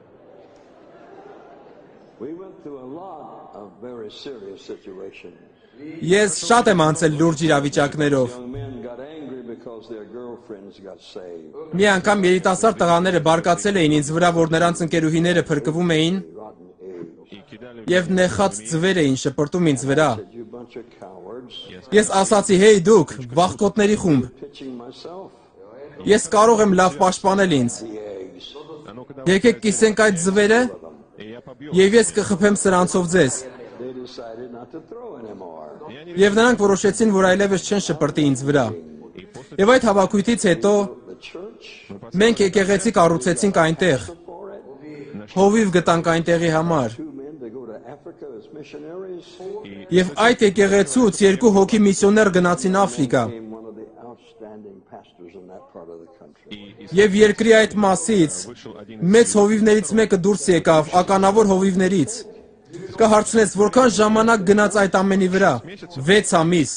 We went through a lot of very serious situations. Ես շատ եմ անցել լուրջ իրավիճակներով։ Young men got angry because their girlfriends got saved. Մի անգամ երիտասարդ տղաները բարկացել էին ինձ վրա, որ նրանց ընկերուհիները փրկվում էին Rotten eggs. И кидали եւ նեխած ձվեր էին շպրտում ինձ վրա։ Said, "You bunch of cowards." Ես ասացի, «Հեյ դուք, վախկոտների խումբ, Pitching myself ես կարող եմ լավ պաշտպանել ինձ։ the eggs. А ну-ка Եկեք կիսենք այդ ձվերը и я побью. եւ ես կխփեմ սրանցով ձեզ»։ They decided not to throw anymore. Եվ նրանք որոշեցին, որ այլևս չեն շպրտի ինձ վրա։ Եվ այդ հավաքույթից հետո The church մենք եկեղեցի կառուցեցինք այնտեղ։ for it. Հովիվ գտանք այնտեղի համար։ 2 men to go to Africa as missionaries. Եվ այդ եկեղեցուց 2 հոգի միսիոներ գնացին Աֆրիկա։ Became one of the outstanding pastors in that part of the country. Եվ երկրի այդ մասից մեծ հովիվներից մեկը դուրս եկավ, ականավոր հովիվներից։ Կհարցնես, որքան ժամանակ գնաց այդ ամենի վրա։ 6 ամիս։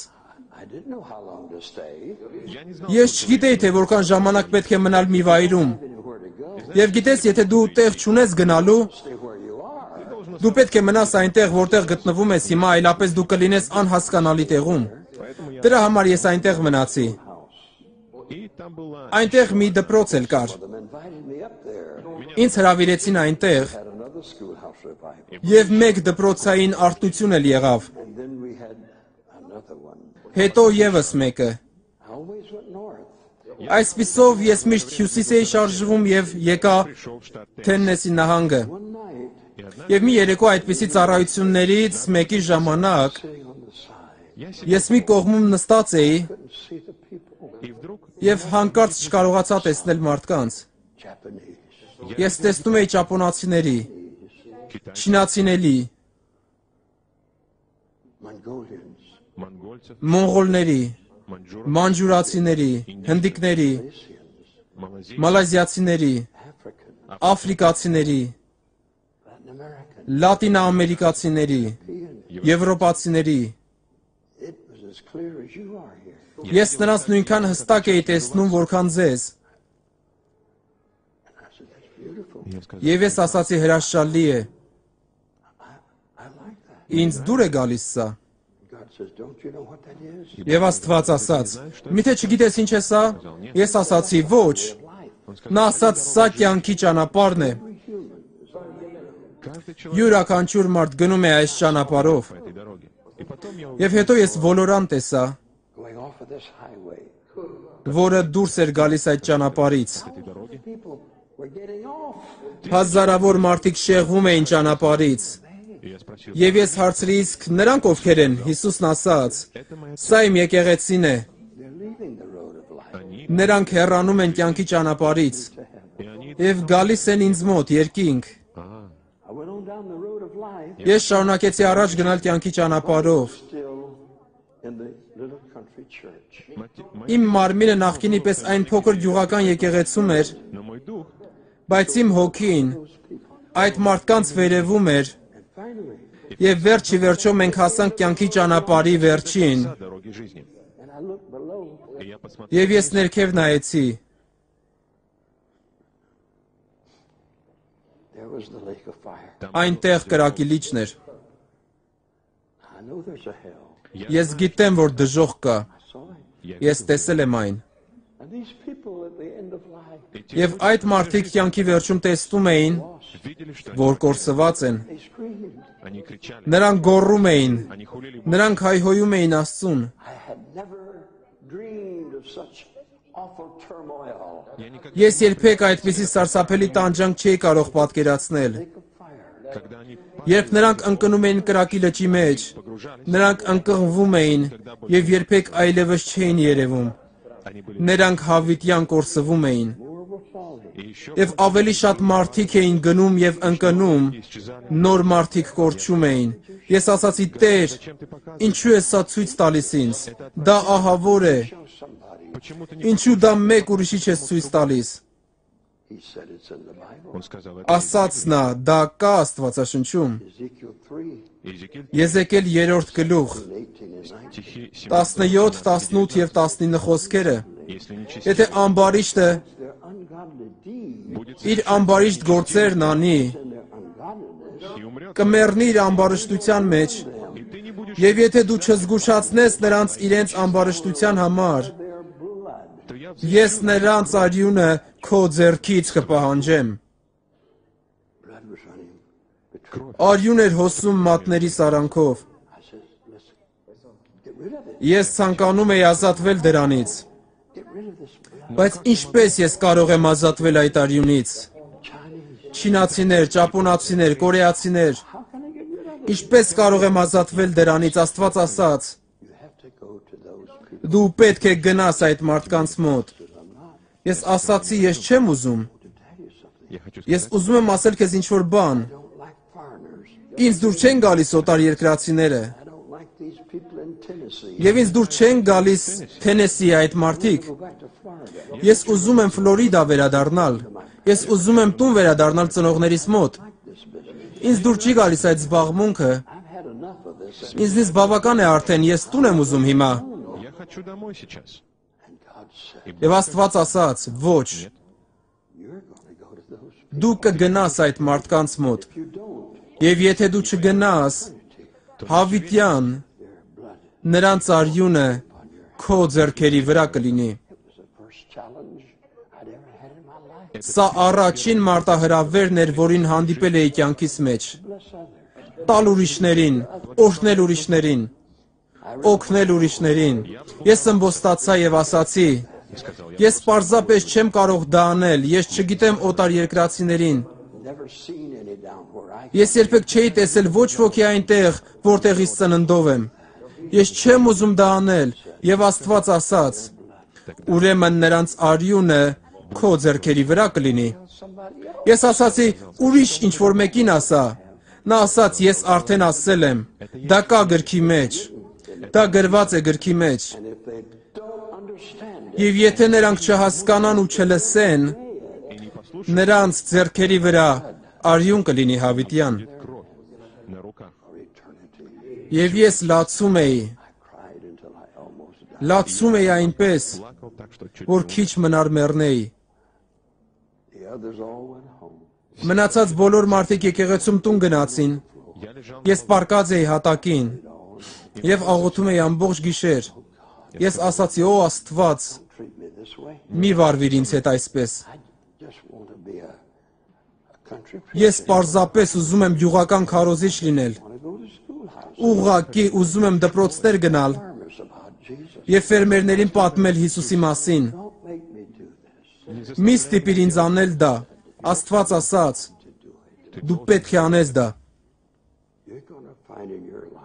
I didn't know how long to stay. Я не знал, Ես չգիտեի, թե որքան ժամանակ պետք է մնալ մի վայրում։ I didn't know where to go. Եվ գիտես, եթե դու տեղ չունես գնալու, Stay where you are. դու պետք է մնաս այնտեղ, որտեղ գտնվում ես հիմա, այլապես դու կլինես անհասկանալի տեղում։ Դրա համար ես այնտեղ մնացի։ и там была Այնտեղ մի դպրոց էլ կար։ Them invited me up there. Ինձ հրավիրեցին այնտեղ, Had another schoolhouse revival. եւ մեկ դպրոցային արտություն էլ եղավ։ And then we had another one. Հետո եւս մեկը։ I always went north. Այսպիսով ես միշտ հյուսիս էի շարժվում եւ եկա пришел в штат Тексас. Թեննեսի նահանգը։ One night, Եվ մի երեկո այդպիսի ծառայություններից մեկի ժամանակ sitting on the side, Я сидел ես մի կողմում նստած էի couldn't see the people. и вдруг եւ հանկարծ չկարողացա տեսնել մարդկանց։ Japanese, Ես տեսնում էի ճապոնացիների, китайцев, չինացիների, Mongolians, монгольцев, մոնղոլների, маньчжуров, մանջուրացիների, հնդիկների, малазийцев, մալազիացիների, African, աֆրիկացիների, Latin American. լատինաամերիկացիների, եվրոպացիների։ It was as clear as you are here. Ես նրանց նույնքան հստակ էի տեսնում, որքան ձեզ։ And I said, that's beautiful. Я сказал, Եվ ես ասացի հրաշալի է, I like that. ինձ դուր է գալիս սա։ God says, don't you know what that is? Եվ Աստված ասաց. Միթե չգիտես ինչ է սա։ Ես ասացի ոչ։ Նա ասաց սա կյանքի ճանապարհն է։ каждый человек Յուրաքանչյուր մարդ գնում է այս ճանապարհով։ по этой дороге. И потом я Եվ հետո ես ոլորան տեսա, Going off of this highway. որը դուրս էր գալիս այդ ճանապարհից։ этой дороге People were getting off. Հազարավոր մարդիկ շեղվում էին ճանապարհից։ и я спросил, Եվ ես հարցրի, իսկ նրանք ովքեր են։ Հիսուսն ասաց. это моя Սա իմ եկեղեցին է։ They're leaving the road of life. они, Նրանք հեռանում են կյանքի ճանապարհից и они, եւ գալիս են ինձ մոտ երկինք։ I went on down the road of life, Ես շարունակեցի առաջ գնալ կյանքի ճանապարհով։ still in the little country church. Իմ մարմինը նախկինի պես այն փոքր գյուղական եկեղեցում էր, но мой дух բայց իմ հոգին այդ մարդկանց վերևում էր, And finally, եւ վերջի վերջո մենք հասանք կյանքի ճանապարհի վերջին։ дороги жизни. and I looked below, И я посмотрел, Եվ ես ներքև նայեցի, was the lake of fire. Այնտեղ կրակի լիճն էր։ I know there's a hell. Ես գիտեմ, որ դժոխք կա։ I saw it. Ես տեսել եմ այն։ And these people at the end of life, Եվ այդ մարդիկ կյանքի վերջում տեսնում էին, Видели, что որ կորսված են։ they screamed. они кричали, Նրանք գոռում էին, они хулили Бога. նրանք հայհոյում էին Աստծուն։ I had never dreamed of such awful turmoil. Я никогда, Ես երբեք այդպիսի սարսափելի տանջանք չէի կարող պատկերացնել։ Lake of fire. когда они Երբ նրանք ընկնում էին կրակի լճի մեջ, погружались, նրանք ընկղմվում էին եւ երբեք այլևս չէին երևում։ они были Նրանք հավիտյան կորսվում էին։ More were falling. и еще Եվ ավելի շատ մարդիկ էին գնում եւ ընկնում, исчезали. նոր մարդիկ կորչում էին։ Ես ասացի. Տեր, Зачем ты показываешь? ինչու է սա ցույց տալիս ինձ։ Դա ահավոր է։ Show somebody. Почему ты не... Ինչու դա մեկ ուրիշի չես ցույց տալիս։ He said it's in the Bible. Он сказал, это Ասաց նա, դա կա Աստվածաշնչում։ Ezekiel 3, Иезекииль, Եզեկիել 3-րդ գլուխ 18 and 19. стихи 17, 17, 18 եւ 19 խոսքերը։ если не чистить, Եթե ամբարիշտը Their ungodly deeds будет իր ամբարիշտ գործերն անի, and their ungodliness и умрет, կմեռնի իր ամբարշտության մեջ, и ты не будешь, եւ եթե դու չզգուշացնես նրանց իրենց ամբարշտության համար, their blood. то я ես նրանց արյունը քո ձեռքից կպահանջեմ։ Blood was running between. Արյուն էր հոսում մատների սարանքով։ I said, listen, get rid of it. Ես ցանկանում եի ազատվել դրանից, Get rid of this blood. բայց ինչպես ես կարող եմ ազատվել այդ արյունից։ Chinese. Չինացիներ, ճապոնացիներ, կորեացիներ, How can I get rid of it? ինչպես կարող եմ ազատվել դրանից, Աստված ասաց։ You have to go to those people. Դու պետք է գնաս այդ մարդկանց մոտ։ I'm not. Ես ասացի, ես չեմ ուզում։ To tell you something. я хочу Ես сказать, ուզում եմ ասել քեզ ինչ-որ բան։ I don't like foreigners. Ինձ դուր չեն գալիս օտար երկրացիները։ I don't like these people in Tennessee. Եվ ինձ դուր չեն գալիս Թենեսի այդ մարդիկ։ Go back to Florida. Ես ուզում եմ Ֆլորիդա վերադառնալ։ Ես ուզում եմ տուն վերադառնալ ծնողներիս մոտ։ This business. Ինձ դուր չի գալիս այդ զբաղմունքը։ I've had enough of this. Ինձնից բավական է արդեն, ես տուն եմ ուզում հիմա։ я хочу домой сейчас. And God said, Եվ Աստված ասաց. Ոչ, you're going to go to those people. դու կգնաս այդ մարդկանց մոտ։ If you don't, Եվ եթե դու չգնաս, հավիտյան their blood. նրանց արյունը քո ձեռքերի վրա կլինի։ It was the first challenge I'd ever had in my life. Սա առաջին մարտահրավերն էր, որին հանդիպել էի կյանքիս մեջ։ Bless others. Տալ ուրիշներին, օրհնել ուրիշներին, օգնել ուրիշներին։ Ես ըմբոստացա եւ ասացի. И сказал я, Ես պարզապես չեմ կարող դա անել, ես չգիտեմ օտար երկրացիներին։ Never seen any down where I Ես երբեք չէի տեսել ոչ ոքի այնտեղ, որտեղից ծննդով եմ։ Ես չեմ ուզում դա անել, եւ Աստված ասաց. Ուրեմն նրանց արյունը քո ձեռքերի վրա կլինի։ somebody else. Ես ասացի, ուրիշ ինչ որ մեկին ասա։ Նա ասաց, ես արդեն ասել եմ, դա կա գրքի մեջ։ Դա գրված է գրքի մեջ։ And if they don't understand it, Եվ եթե նրանք չհասկանան ու չլսեն, и не послушай, նրանց ձեռքերի վրա արյուն կլինի հավիտյան։ кровь на руках. for eternity. Եվ ես լացում էի, I cried until I almost died. լացում էի այնպես, Плакал так, что чуть որ не քիչ մնար մեռնեի։ The others all went home. Մնացած բոլոր մարդիկ եկեղեցում տուն գնացին։ Я лежал Ես պարկած էի հատակին եւ աղոթում էի ամբողջ գիշեր։ Ես ասացի, «Ո Աստված, Treat me this way. մի վարվիր ինձ հետ այսպես»։ I just want to be a country preacher. Ես պարզապես ուզում եմ յուղական քարոզիչ լինել։ I want to go to schoolhouse. Ուղղակի ուզում եմ դպրոցներ գնալ Farmers about Jesus. եւ ֆերմերներին պատմել Հիսուսի մասին։ Don't make me do this. Մի ստիպիր ինձ անել դա։ Աստված ասաց. Դու պետք է անես դա։ You're going to find in your life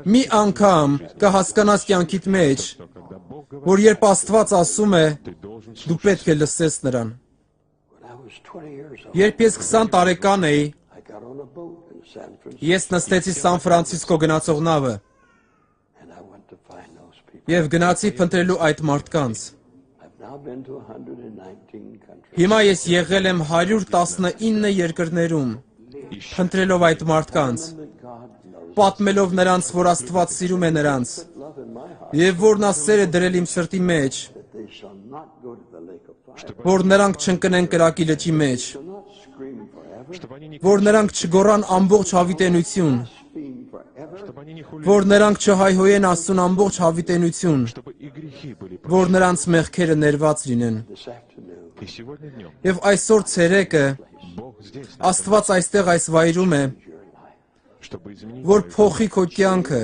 Մի անգամ կհասկանաս կյանքիդ մեջ, что когда Бог говорит, որ երբ Աստված ասում է, ты должен դու պետք է լսես նրան։ when I was 20 years old. Երբ ես 20 տարեկան էի, I got on a boat in San Francisco ես նստեցի Սան Ֆրանցիսկո գնացող նավը and I went to find those people. եւ գնացի փնտրելու այդ մարդկանց։ I've now been to 119 countries. Հիմա ես եղել եմ 119 երկրներում, փնտրելով այդ մարդկանց, That God knows պատմելով նրանց, որ Աստված սիրում է նրանց, love in my heart եւ որ նա սեր է դրել իմ սրտի մեջ, that they shall not go to the lake of fire. որ նրանք չընկնեն կրակի լճի մեջ, Shall not scream forever. чтобы они не որ նրանք չգոռան ամբողջ հավիտենություն, blaspheme forever. чтобы они не хули, որ նրանք չհայհոյեն Աստծուն ամբողջ հավիտենություն, чтобы и грехи были որ նրանց մեղքերը ներված լինեն։ This afternoon, И сегодня днем Եվ այսօր ցերեկը Бог здесь, Աստված այստեղ այս վայրում է, чтобы изменить, որ փոխի քո կյանքը,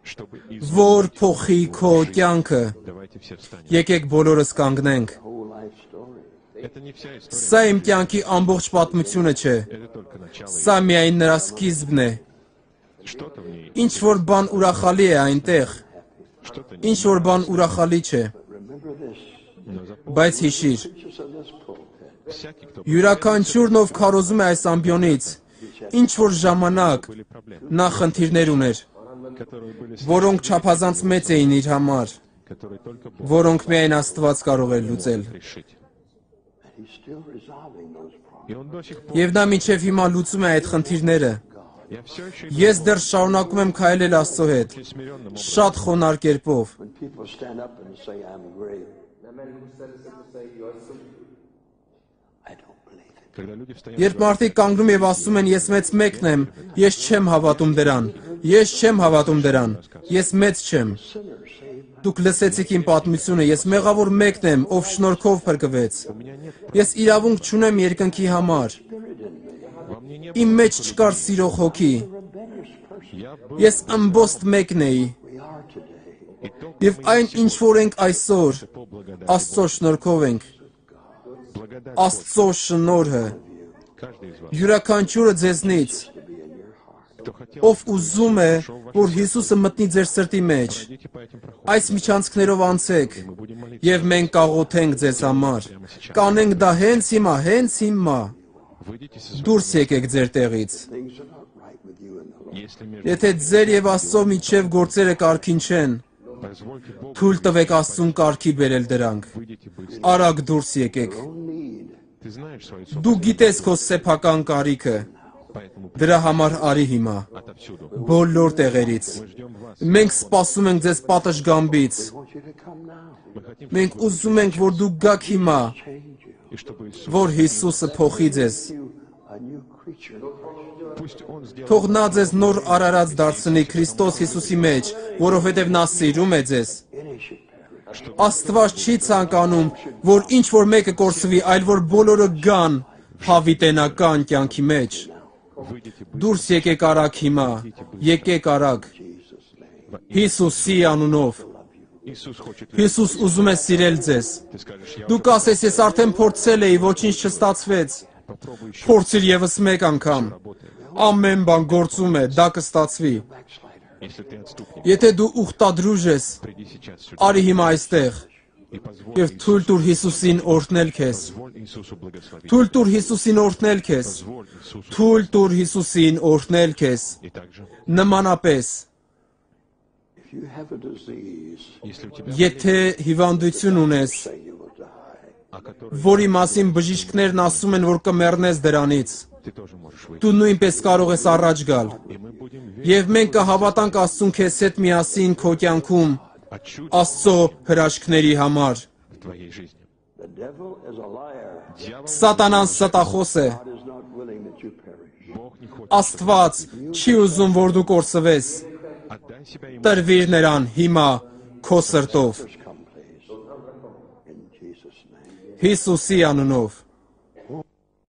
чтобы որ փոխի քո կյանքը։ Давайте все встанем. Եկեք բոլորս կանգնենք։ whole life story. Это не вся история, Սա իմ կյանքի ամբողջ պատմությունը չէ։ это только начало. Սա միայն նրա սկիզբն է։ Что-то в ней, Ինչ որ բան ուրախալի է այնտեղ, что-то не. ինչ որ բան ուրախալի չէ, Remember this. Но запомни, բայց հիշիր, Just of this pulpit. всякий, кто յուրաքանչյուրն ով քարոզում է այս ամբիոնից, ինչ որ ժամանակ были проблемы, նա խնդիրներ ուներ, которые были, որոնք չափազանց մեծ էին իր համար, которые только Бог որոնք միայն Աստված կարող էր լուծել։ решить. And he's still resolving those problems. И он до сих пор, Եվ նա մինչև հիմա լուծում է այդ խնդիրները։ я все еще Ես դեռ շարունակում եմ քայլել Աստծո հետ, очень смиренным образом. շատ խոնար կերպով։ When people stand up and say, I'm great, I don't believe it. Когда люди встают, Երբ մարդիկ կանգնում եւ ասում են ես մեծ մեկն եմ, ես չեմ հավատում դրան։ Ես չեմ հավատում դրան։ Ես մեծ չեմ։ Sinner saved. Դուք լսեցիք իմ պատմությունը, ես մեղավոր մեկն եմ, ով շնորհքով փրկվեց։ Ես իրավունք չունեմ երկնքի համար։ во мне не Իմ մեջ չկար սիրող հոգի։ я был, Ես ըմբոստ մեկն էի։ We are today. и только Եվ այն ինչ որ ենք այսօր, по благодати Աստծո շնորհքով ենք։ благодать Աստծո շնորհը каждый из вас, յուրաքանչյուրը ձեզնից, кто хотел, ով ուզում է, որ Հիսուսը մտնի ձեր սրտի մեջ, идите по этим проходам. այս միջանցքներով անցեք Мы будем молиться եւ մենք կաղոթենք ձեզ համար։ Կանենք դա հենց հիմա, выйдите со своей. դուրս եկեք ձեր տեղից։ Things are not right with you and the Lord. Если между Եթե ձեր եւ Աստծո միջև գործերը կարգին չեն, позвольте Богу, թույլ տվեք Աստծուն կարգի բերել դրանք։ выйдите быстро. Արագ դուրս եկեք։ No need. Ты знаешь свою Դու собственную, գիտես քո սեփական կարիքը, поэтому դրա համար արի հիմա։ отовсюду. Բոլոր տեղերից։ Мы ждем вас. Մենք սպասում ենք ձեզ պատշգամբից։ I want you to come now. Мы хотим, Մենք ուզում ենք, որ դուք գաք հիմա, Change you. и чтобы Иисус, որ Հիսուսը փոխի ձեզ։ You a new creature. пусть Он сделает Թող նա ձեզ նոր արարած դարձնի Քրիստոս Հիսուսի մեջ, որովհետև նա սիրում է ձեզ։ Any should perish. Աստված չի ցանկանում, որ ինչ որ մեկը կորսվի, այլ որ բոլորը գան հավիտենական կյանքի մեջ։ выйдите быстро. Դուրս եկեք արագ հիմա, եկեք արագ։ Jesus' name. Հիսուսի անունով։ Иисус хочет любить. Հիսուս ուզում է սիրել ձեզ։ Ты скажешь, я Դու կասես, ես արդեն փորձել էի, ոչինչ չստացվեց։ попробую еще Փորձիր եւս մեկ անգամ։ работать. Ամեն բան գործում է, դա կստացվի։ Backslider. Если ты отступник, Եթե դու ուխտադրուժ ես, приди сейчас сюда արի հիմա այստեղ и позволь եւ թույլ տուր Հիսուսին օրհնել քեզ։ Позволь Иисусу благословить. Թույլ տուր Հիսուսին օրհնել քեզ։ Позволь Иисусу. Թույլ տուր Հիսուսին օրհնել քեզ։ И также, Նմանապես, If you have a disease, если у тебя եթե հիվանդություն ունես, say you will die. о которой որի մասին բժիշկներն ասում են, որ կմեռնես դրանից, ты тоже можешь выйти. դու նույնպես կարող ես առաջ գալ։ И мы будем верить Եվ մենք կհավատանք Աստծուն քեզ հետ միասին քո կյանքում о чуде Աստծո հրաշքների համար։ в твоей жизни. The devil is a liar. Дьявол, Սատանան ստախոս է։ God is not willing that you perish. Бог не хочет. Աստված չի ուզում, որ դու կորսվես։ Отдай себя Ему. Տրվիր նրան հիմա քո սրտով։ Come, please. In Jesus' name. Հիսուսի անունով։